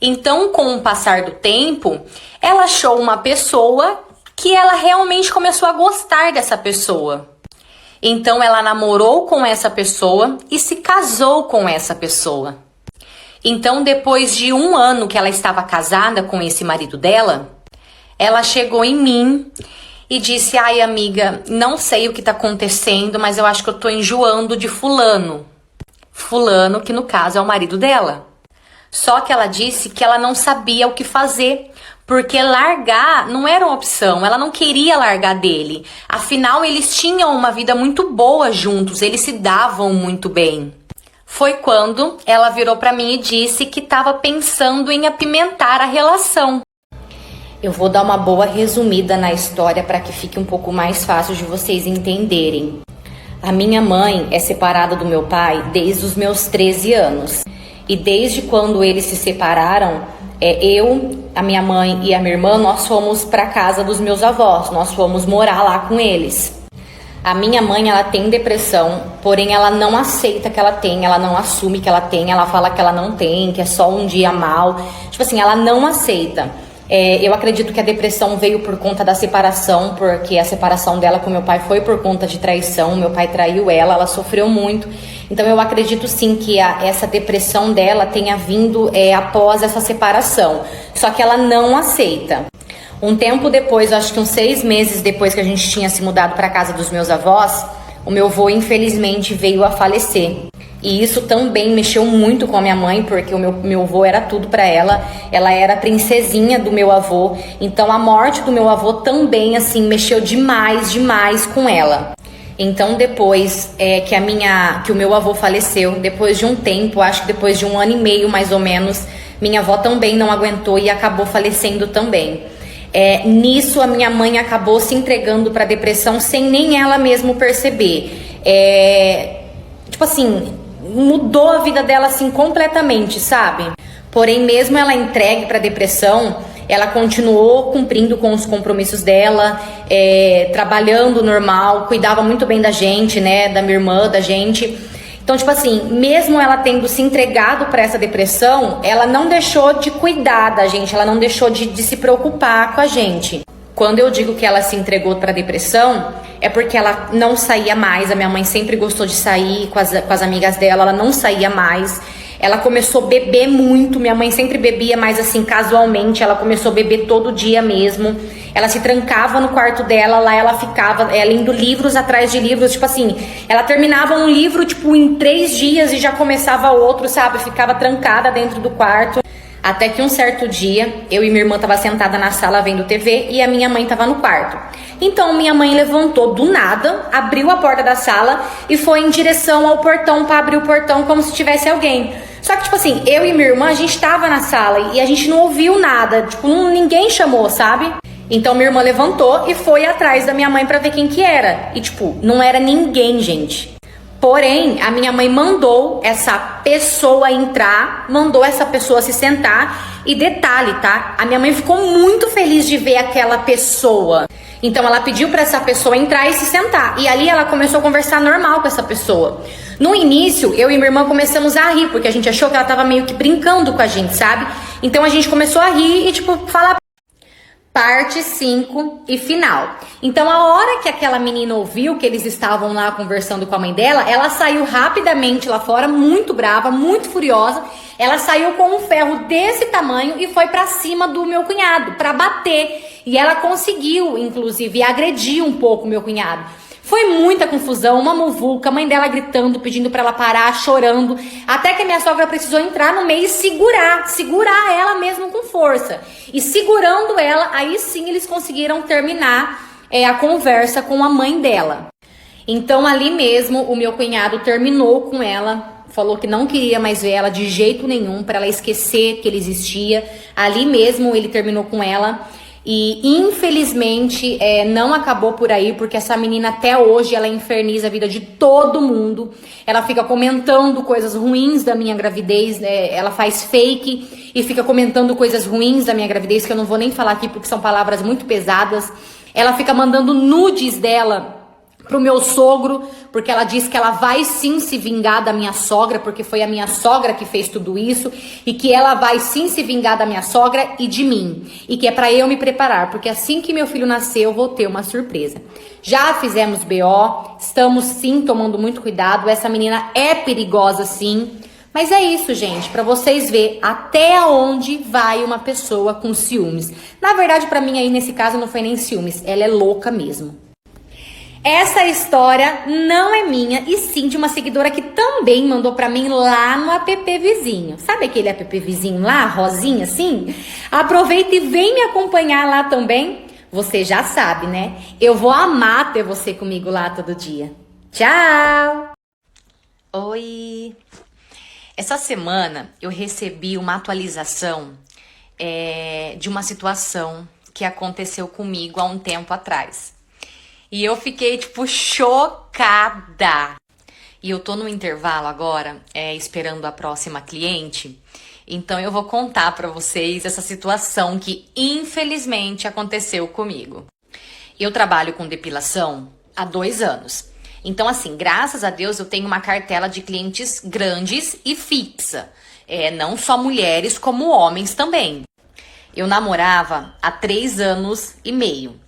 Então, com o passar do tempo, ela achou uma pessoa que ela realmente começou a gostar dessa pessoa. Então ela namorou com essa pessoa e se casou com essa pessoa. Então depois de 1 ano que ela estava casada com esse marido dela, ela chegou em mim e disse: ai amiga, não sei o que está acontecendo, mas eu acho que eu estou enjoando de fulano. Fulano que no caso é o marido dela. Só que ela disse que ela não sabia o que fazer, porque largar não era uma opção, ela não queria largar dele. Afinal, eles tinham uma vida muito boa juntos, eles se davam muito bem. Foi quando ela virou pra mim e disse que estava pensando em apimentar a relação. Eu vou dar uma boa resumida na história para que fique um pouco mais fácil de vocês entenderem. A minha mãe é separada do meu pai desde os meus 13 anos. E desde quando eles se separaram, eu, a minha mãe e a minha irmã, nós fomos para casa dos meus avós, nós fomos morar lá com eles. A minha mãe, ela tem depressão, porém ela não aceita que ela tem, ela não assume que ela tem, ela fala que ela não tem, que é só um dia mal. Tipo assim, ela não aceita. Eu acredito que a depressão veio por conta da separação, porque a separação dela com meu pai foi por conta de traição, meu pai traiu ela sofreu muito. Então eu acredito sim que essa depressão dela tenha vindo após essa separação, só que ela não aceita. Um tempo depois, acho que uns 6 meses depois que a gente tinha se mudado para a casa dos meus avós, o meu avô infelizmente veio a falecer. E isso também mexeu muito com a minha mãe, porque o meu avô era tudo para ela. Ela era a princesinha do meu avô. Então a morte do meu avô também, assim, mexeu demais com ela. Então depois que o meu avô faleceu, depois de um tempo, acho que depois de 1 ano e meio mais ou menos, minha avó também não aguentou e acabou falecendo também. Nisso a minha mãe acabou se entregando para depressão sem nem ela mesma perceber. Tipo assim, mudou a vida dela assim completamente, sabe? Porém, mesmo ela entregue para depressão, ela continuou cumprindo com os compromissos dela, trabalhando normal, cuidava muito bem da gente, né, da minha irmã, da gente. Então, tipo assim, mesmo ela tendo se entregado para essa depressão, ela não deixou de cuidar da gente, ela não deixou de se preocupar com a gente. Quando eu digo que ela se entregou para a depressão, é porque ela não saía mais. A minha mãe sempre gostou de sair com as amigas dela, ela não saía mais. Ela começou a beber muito, minha mãe sempre bebia, mas assim, casualmente, ela começou a beber todo dia mesmo. Ela se trancava no quarto dela, lá ela ficava lendo livros atrás de livros, tipo assim, ela terminava um livro, tipo, em 3 dias e já começava outro, sabe? Ficava trancada dentro do quarto. Até que um certo dia, eu e minha irmã tava sentada na sala vendo TV e a minha mãe tava no quarto. Então minha mãe levantou do nada, abriu a porta da sala e foi em direção ao portão para abrir o portão como se tivesse alguém. Só que, tipo assim, eu e minha irmã, a gente tava na sala e a gente não ouviu nada, tipo, ninguém chamou, sabe? Então minha irmã levantou e foi atrás da minha mãe pra ver quem que era. E tipo, não era ninguém, gente. Porém, a minha mãe mandou essa pessoa entrar, mandou essa pessoa se sentar. E detalhe, tá? A minha mãe ficou muito feliz de ver aquela pessoa. Então ela pediu pra essa pessoa entrar e se sentar. E ali ela começou a conversar normal com essa pessoa. No início, eu e minha irmã começamos a rir, porque a gente achou que ela tava meio que brincando com a gente, sabe? Então a gente começou a rir e tipo, falar... Parte 5 e final. Então, a hora que aquela menina ouviu que eles estavam lá conversando com a mãe dela, ela saiu rapidamente lá fora, muito brava, muito furiosa. Ela saiu com um ferro desse tamanho e foi pra cima do meu cunhado, pra bater. E ela conseguiu, inclusive, agredir um pouco o meu cunhado. Foi muita confusão, uma muvuca, a mãe dela gritando, pedindo pra ela parar, chorando. Até que a minha sogra precisou entrar no meio e segurar ela mesmo com força. E segurando ela, aí sim eles conseguiram terminar a conversa com a mãe dela. Então ali mesmo o meu cunhado terminou com ela, falou que não queria mais ver ela de jeito nenhum, pra ela esquecer que ele existia. Ali mesmo ele terminou com ela. E infelizmente não acabou por aí, porque essa menina até hoje ela inferniza a vida de todo mundo. Ela fica comentando coisas ruins da minha gravidez, ela faz fake e fica comentando coisas ruins da minha gravidez, que eu não vou nem falar aqui porque são palavras muito pesadas. Ela fica mandando nudes dela pro meu sogro, porque ela diz que ela vai sim se vingar da minha sogra, porque foi a minha sogra que fez tudo isso, e que ela vai sim se vingar da minha sogra e de mim, e que é pra eu me preparar, porque assim que meu filho nascer eu vou ter uma surpresa. Já fizemos BO, estamos sim tomando muito cuidado, essa menina é perigosa sim, mas é isso, gente, pra vocês verem até onde vai uma pessoa com ciúmes. Na verdade, pra mim aí nesse caso não foi nem ciúmes, ela é louca mesmo. Essa história não é minha, e sim de uma seguidora que também mandou pra mim lá no app vizinho. Sabe aquele app vizinho lá, rosinha assim? Aproveita e vem me acompanhar lá também. Você já sabe, né? Eu vou amar ter você comigo lá todo dia. Tchau! Oi! Essa semana eu recebi uma atualização de uma situação que aconteceu comigo há um tempo atrás. E eu fiquei, tipo, chocada. E eu tô no intervalo agora, esperando a próxima cliente. Então eu vou contar pra vocês essa situação que infelizmente aconteceu comigo. Eu trabalho com depilação há 2 anos. Então, assim, graças a Deus eu tenho uma cartela de clientes grandes e fixa. Não só mulheres, como homens também. Eu namorava há 3 anos e meio.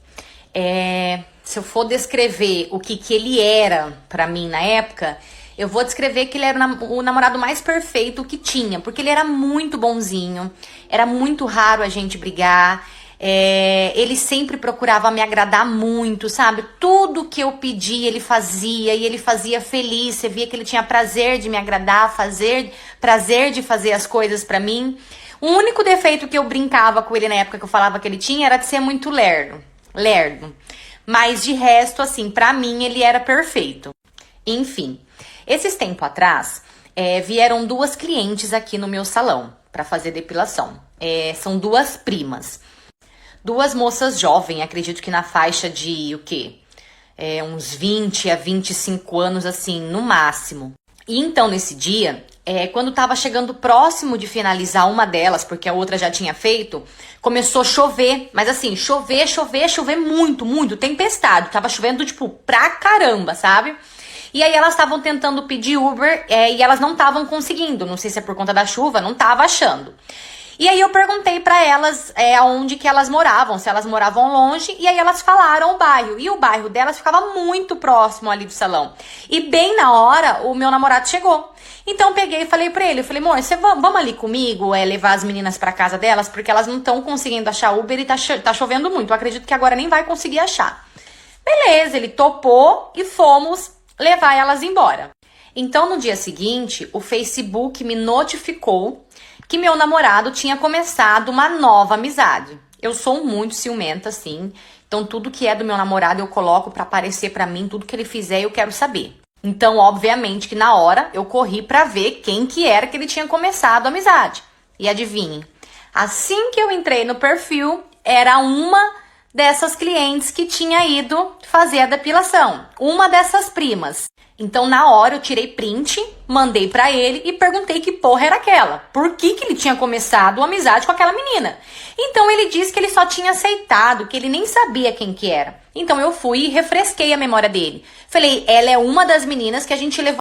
Se eu for descrever o que ele era pra mim na época, eu vou descrever que ele era o namorado mais perfeito que tinha, porque ele era muito bonzinho, era muito raro a gente brigar, ele sempre procurava me agradar muito, sabe? Tudo que eu pedia ele fazia, e ele fazia feliz, você via que ele tinha prazer de me agradar, prazer de fazer as coisas pra mim. O único defeito que eu brincava com ele na época que eu falava que ele tinha era de ser muito lerdo. Mas de resto, assim, pra mim ele era perfeito. Enfim, esses tempos atrás, vieram 2 clientes aqui no meu salão pra fazer depilação. São 2 primas. 2 moças jovens, acredito que na faixa de, uns 20 a 25 anos, assim, no máximo. E então, nesse dia, quando tava chegando próximo de finalizar uma delas, porque a outra já tinha feito, começou a chover. Mas assim, chover muito, tempestade. Tava chovendo, tipo, pra caramba, sabe? E aí elas estavam tentando pedir Uber e elas não estavam conseguindo. Não sei se é por conta da chuva, não tava achando. E aí eu perguntei pra elas aonde que elas moravam, se elas moravam longe, e aí elas falaram o bairro. E o bairro delas ficava muito próximo ali do salão. E bem na hora, o meu namorado chegou. Então eu peguei e falei pra ele, amor, vamos ali comigo levar as meninas pra casa delas, porque elas não estão conseguindo achar Uber e tá chovendo muito. Eu acredito que agora nem vai conseguir achar. Beleza, ele topou e fomos levar elas embora. Então no dia seguinte, o Facebook me notificou que meu namorado tinha começado uma nova amizade. Eu sou muito ciumenta, sim. Então, tudo que é do meu namorado eu coloco pra aparecer pra mim. Tudo que ele fizer eu quero saber. Então, obviamente que na hora eu corri pra ver quem que era que ele tinha começado a amizade. E adivinhem, assim que eu entrei no perfil, era uma dessas clientes que tinha ido fazer a depilação. Uma dessas primas. Então, na hora, eu tirei print, mandei pra ele e perguntei que porra era aquela. Por que que ele tinha começado uma amizade com aquela menina? Então, ele disse que ele só tinha aceitado, que ele nem sabia quem que era. Então, eu fui e refresquei a memória dele. Falei, ela é uma das meninas que a gente levou.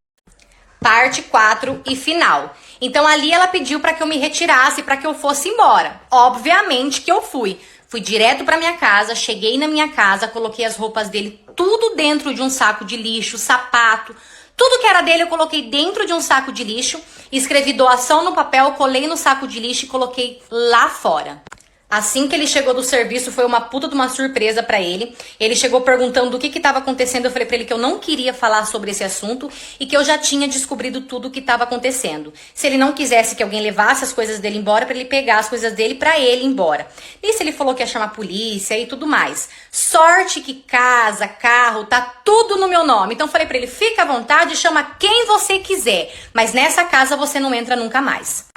Parte 4 e final. Então, ali ela pediu pra que eu me retirasse, pra que eu fosse embora. Obviamente que eu fui. Fui direto pra minha casa, cheguei na minha casa, coloquei as roupas dele tudo dentro de um saco de lixo, sapato, tudo que era dele eu coloquei dentro de um saco de lixo, escrevi doação no papel, colei no saco de lixo e coloquei lá fora. Assim que ele chegou do serviço, foi uma puta de uma surpresa pra ele. Ele chegou perguntando o que estava acontecendo. Eu falei pra ele que eu não queria falar sobre esse assunto e que eu já tinha descobrido tudo o que estava acontecendo. Se ele não quisesse que alguém levasse as coisas dele embora, pra ele pegar as coisas dele pra ele ir embora. Nisso ele falou que ia chamar a polícia e tudo mais. Sorte que casa, carro, tá tudo no meu nome. Então eu falei pra ele, fica à vontade, chama quem você quiser. Mas nessa casa você não entra nunca mais.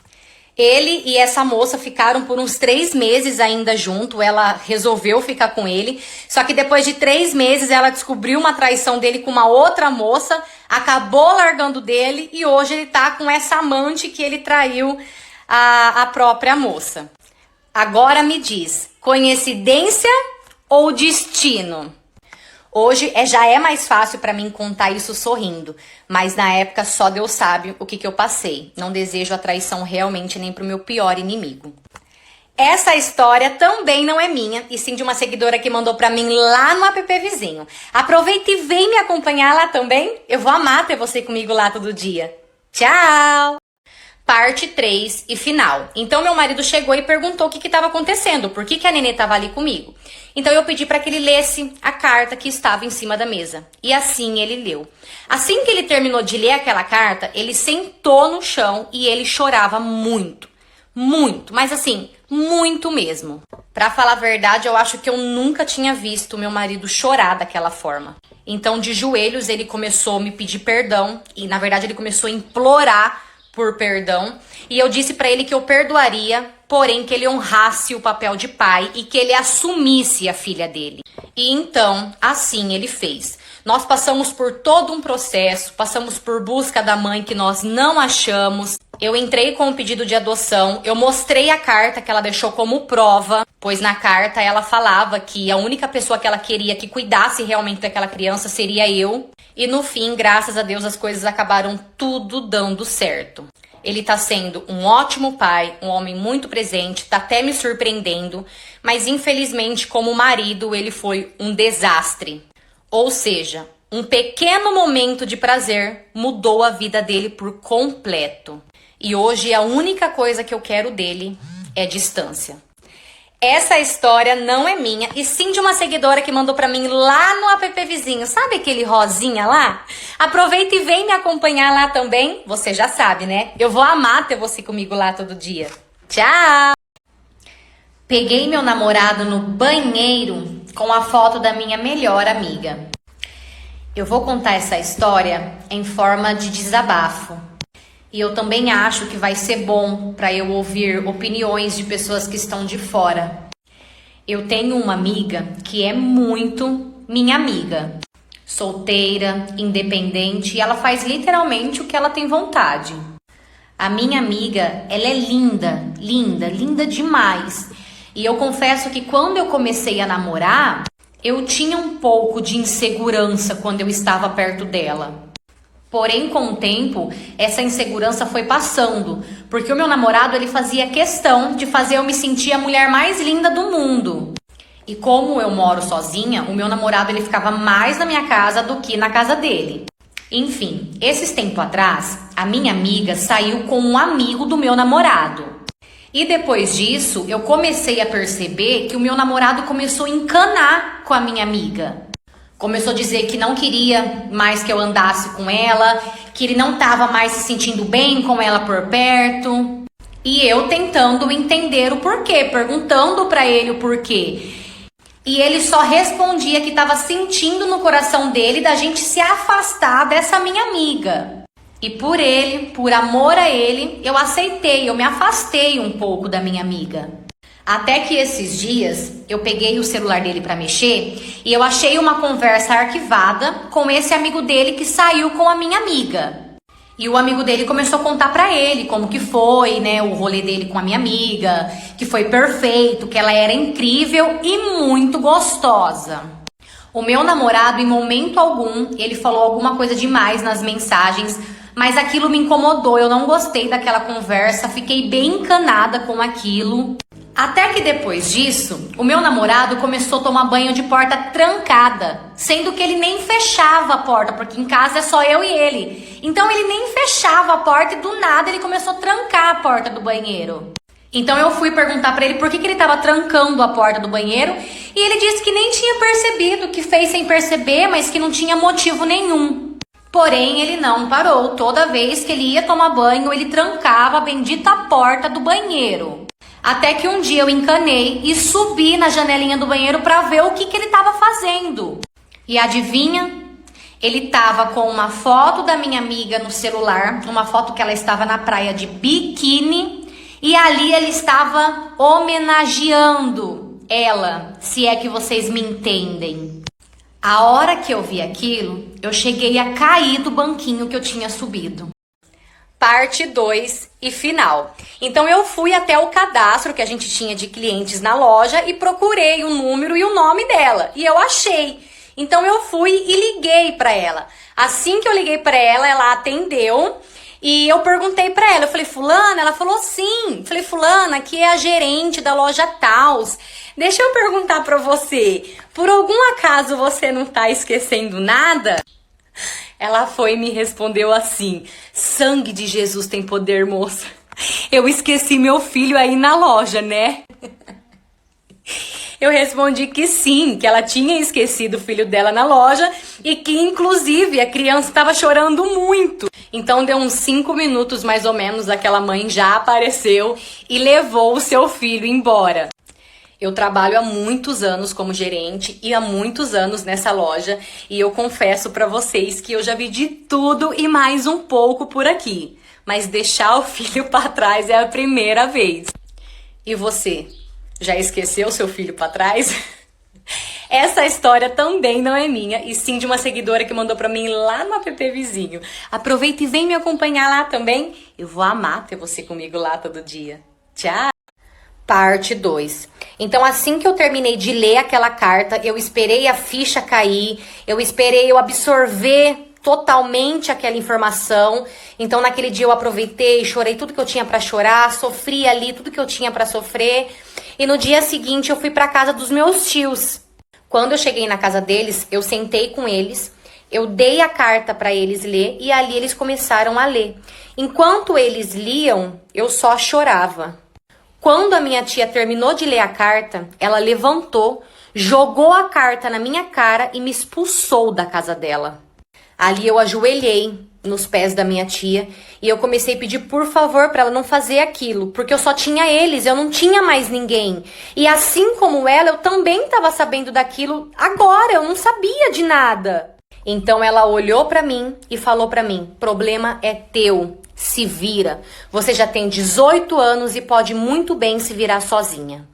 Ele e essa moça ficaram por uns 3 meses ainda junto, ela resolveu ficar com ele, só que depois de 3 meses ela descobriu uma traição dele com uma outra moça, acabou largando dele e hoje ele tá com essa amante que ele traiu a própria moça. Agora me diz, coincidência ou destino? Hoje já é mais fácil pra mim contar isso sorrindo, mas na época só Deus sabe o que eu passei. Não desejo a traição realmente nem pro meu pior inimigo. Essa história também não é minha, e sim de uma seguidora que mandou pra mim lá no app vizinho. Aproveita e vem me acompanhar lá também. Eu vou amar ter você comigo lá todo dia. Tchau! Parte 3 e final. Então, meu marido chegou e perguntou o que estava acontecendo, por que a Nenê estava ali comigo. Então, eu pedi para que ele lesse a carta que estava em cima da mesa. E assim ele leu. Assim que ele terminou de ler aquela carta, ele sentou no chão e ele chorava muito. Muito, mas assim, muito mesmo. Pra falar a verdade, eu acho que eu nunca tinha visto meu marido chorar daquela forma. Então, de joelhos, ele começou a me pedir perdão. E, na verdade, ele começou a implorar por perdão, e eu disse pra ele que eu perdoaria, porém que ele honrasse o papel de pai e que ele assumisse a filha dele. E então, assim ele fez. Nós passamos por todo um processo, passamos por busca da mãe que nós não achamos. Eu entrei com o pedido de adoção, eu mostrei a carta que ela deixou como prova, pois na carta ela falava que a única pessoa que ela queria que cuidasse realmente daquela criança seria eu. E no fim, graças a Deus, as coisas acabaram tudo dando certo. Ele tá sendo um ótimo pai, um homem muito presente, tá até me surpreendendo, mas infelizmente, como marido, ele foi um desastre. Ou seja, um pequeno momento de prazer mudou a vida dele por completo. E hoje a única coisa que eu quero dele é distância. Essa história não é minha, e sim de uma seguidora que mandou pra mim lá no app vizinho. Sabe aquele rosinha lá? Aproveita e vem me acompanhar lá também. Você já sabe, né? Eu vou amar ter você comigo lá todo dia. Tchau! Peguei meu namorado no banheiro com a foto da minha melhor amiga. Eu vou contar essa história em forma de desabafo. E eu também acho que vai ser bom para eu ouvir opiniões de pessoas que estão de fora. Eu tenho uma amiga que é muito minha amiga. Solteira, independente, e ela faz literalmente o que ela tem vontade. A minha amiga, ela é linda, linda, linda demais. E eu confesso que quando eu comecei a namorar, eu tinha um pouco de insegurança quando eu estava perto dela. Porém, com o tempo, essa insegurança foi passando, porque o meu namorado ele fazia questão de fazer eu me sentir a mulher mais linda do mundo. E como eu moro sozinha, o meu namorado ele ficava mais na minha casa do que na casa dele. Enfim, esses tempos atrás, a minha amiga saiu com um amigo do meu namorado. E depois disso, eu comecei a perceber que o meu namorado começou a encanar com a minha amiga. Começou a dizer que não queria mais que eu andasse com ela, que ele não estava mais se sentindo bem com ela por perto. E eu tentando entender o porquê, perguntando pra ele o porquê. E ele só respondia que estava sentindo no coração dele da gente se afastar dessa minha amiga. E por ele, por amor a ele, eu aceitei, eu me afastei um pouco da minha amiga. Até que esses dias eu peguei o celular dele para mexer e eu achei uma conversa arquivada com esse amigo dele que saiu com a minha amiga. E o amigo dele começou a contar pra ele como que foi, né, o rolê dele com a minha amiga, que foi perfeito, que ela era incrível e muito gostosa. O meu namorado, em momento algum, ele falou alguma coisa demais nas mensagens, mas aquilo me incomodou, eu não gostei daquela conversa, fiquei bem encanada com aquilo. Até que depois disso, o meu namorado começou a tomar banho de porta trancada, sendo que ele nem fechava a porta, porque em casa é só eu e ele. Então ele nem fechava a porta e do nada ele começou a trancar a porta do banheiro. Então eu fui perguntar pra ele por que ele estava trancando a porta do banheiro e ele disse que nem tinha percebido, que fez sem perceber, mas que não tinha motivo nenhum. Porém, ele não parou. Toda vez que ele ia tomar banho, ele trancava a bendita porta do banheiro. Até que um dia eu encanei e subi na janelinha do banheiro para ver o que ele estava fazendo. E adivinha? Ele estava com uma foto da minha amiga no celular, uma foto que ela estava na praia de biquíni, e ali ele estava homenageando ela, se é que vocês me entendem. A hora que eu vi aquilo, eu cheguei a cair do banquinho que eu tinha subido. Parte 2 e final. Então eu fui até o cadastro que a gente tinha de clientes na loja e procurei o número e o nome dela. E eu achei. Então eu fui e liguei para ela. Assim que eu liguei para ela, ela atendeu e eu perguntei para ela. Eu falei, fulana? Ela falou sim. Eu falei, fulana, aqui é a gerente da loja Taus. Deixa eu perguntar para você. Por algum acaso você não tá esquecendo nada? Ela foi e me respondeu assim: sangue de Jesus tem poder, moça. Eu esqueci meu filho aí na loja, né? Eu respondi que sim, que ela tinha esquecido o filho dela na loja e que, inclusive, a criança estava chorando muito. Então, deu uns 5 minutos, mais ou menos, aquela mãe já apareceu e levou o seu filho embora. Eu trabalho há muitos anos como gerente e há muitos anos nessa loja e eu confesso pra vocês que eu já vi de tudo e mais um pouco por aqui. Mas deixar o filho pra trás é a primeira vez. E você? Já esqueceu seu filho pra trás? Essa história também não é minha, e sim de uma seguidora que mandou pra mim lá no app vizinho. Aproveita e vem me acompanhar lá também. Eu vou amar ter você comigo lá todo dia. Tchau! Parte 2. Então, assim que eu terminei de ler aquela carta, eu esperei a ficha cair, eu esperei eu absorver totalmente aquela informação. Então, naquele dia eu aproveitei, chorei tudo que eu tinha pra chorar, sofri ali tudo que eu tinha pra sofrer. E no dia seguinte eu fui pra casa dos meus tios. Quando eu cheguei na casa deles, eu sentei com eles, eu dei a carta pra eles ler e ali eles começaram a ler. Enquanto eles liam, eu só chorava. Quando a minha tia terminou de ler a carta, ela levantou, jogou a carta na minha cara e me expulsou da casa dela. Ali eu ajoelhei nos pés da minha tia e eu comecei a pedir por favor para ela não fazer aquilo, porque eu só tinha eles, eu não tinha mais ninguém. E assim como ela, eu também estava sabendo daquilo agora, eu não sabia de nada. Então ela olhou para mim e falou para mim: problema é teu. Se vira, você já tem 18 anos e pode muito bem se virar sozinha.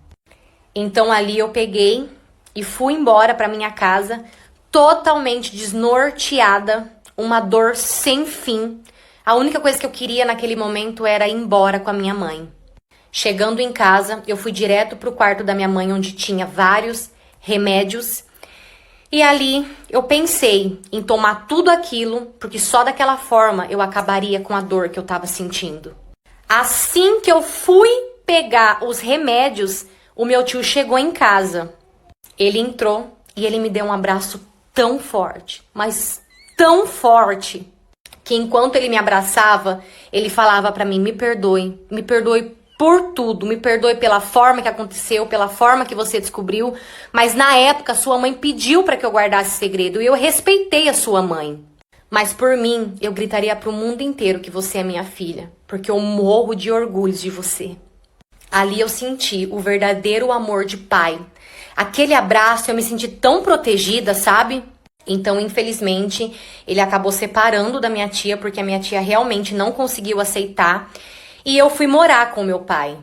Então ali eu peguei e fui embora para minha casa, totalmente desnorteada, uma dor sem fim. A única coisa que eu queria naquele momento era ir embora com a minha mãe. Chegando em casa, eu fui direto pro quarto da minha mãe, onde tinha vários remédios. E ali eu pensei em tomar tudo aquilo, porque só daquela forma eu acabaria com a dor que eu estava sentindo. Assim que eu fui pegar os remédios, o meu tio chegou em casa. Ele entrou e ele me deu um abraço tão forte, mas tão forte, que enquanto ele me abraçava, ele falava pra mim: me perdoe por tudo, me perdoe pela forma que aconteceu, pela forma que você descobriu, mas na época sua mãe pediu para que eu guardasse segredo e eu respeitei a sua mãe. Mas por mim, eu gritaria pro mundo inteiro que você é minha filha, porque eu morro de orgulho de você. Ali eu senti o verdadeiro amor de pai. Aquele abraço, eu me senti tão protegida, sabe? Então, infelizmente, ele acabou separando da minha tia, porque a minha tia realmente não conseguiu aceitar. E eu fui morar com meu pai.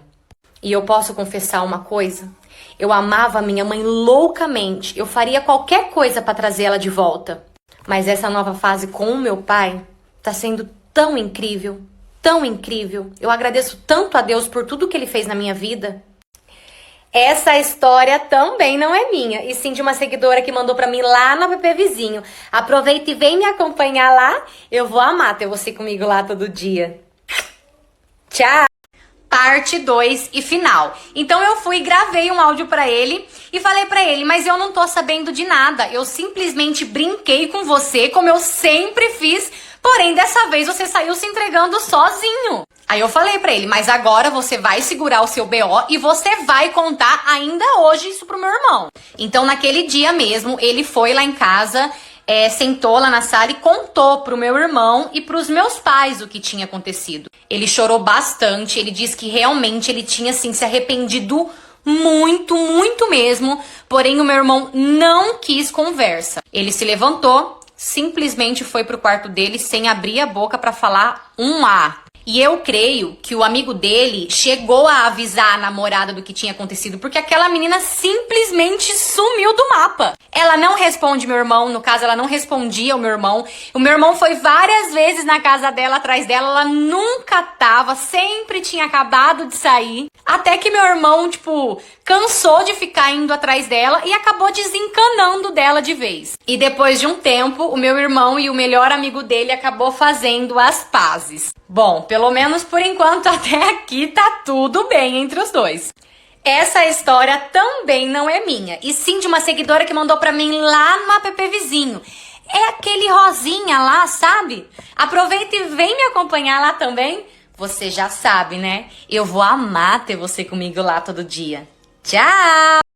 E eu posso confessar uma coisa? Eu amava a minha mãe loucamente. Eu faria qualquer coisa para trazer ela de volta. Mas essa nova fase com o meu pai tá sendo tão incrível, tão incrível. Eu agradeço tanto a Deus por tudo que ele fez na minha vida. Essa história também não é minha, e sim de uma seguidora que mandou pra mim lá no app Vizinho. Aproveita e vem me acompanhar lá. Eu vou amar ter você comigo lá todo dia. Tchau! Parte 2 e final. Então eu fui e gravei um áudio pra ele e falei pra ele, mas eu não tô sabendo de nada. Eu simplesmente brinquei com você como eu sempre fiz, porém dessa vez você saiu se entregando sozinho. Aí eu falei pra ele, mas agora você vai segurar o seu BO e você vai contar ainda hoje isso pro meu irmão. Então naquele dia mesmo, ele foi lá em casa, sentou lá na sala e contou pro meu irmão e pros meus pais o que tinha acontecido. Ele chorou bastante, ele disse que realmente ele tinha, assim, se arrependido muito, muito mesmo, porém o meu irmão não quis conversa. Ele se levantou, simplesmente foi pro quarto dele sem abrir a boca pra falar um A. E eu creio que o amigo dele chegou a avisar a namorada do que tinha acontecido, porque aquela menina simplesmente sumiu do mapa. Ela não responde meu irmão, no caso ela não respondia o meu irmão. O meu irmão foi várias vezes na casa dela, atrás dela, ela nunca tava, sempre tinha acabado de sair. Até que meu irmão, cansou de ficar indo atrás dela e acabou desencanando dela de vez. E depois de um tempo, o meu irmão e o melhor amigo dele acabou fazendo as pazes. Bom, pelo menos por enquanto até aqui tá tudo bem entre os dois. Essa história também não é minha, e sim de uma seguidora que mandou pra mim lá no app Vizinho. É aquele rosinha lá, sabe? Aproveita e vem me acompanhar lá também. Você já sabe, né? Eu vou amar ter você comigo lá todo dia. Tchau!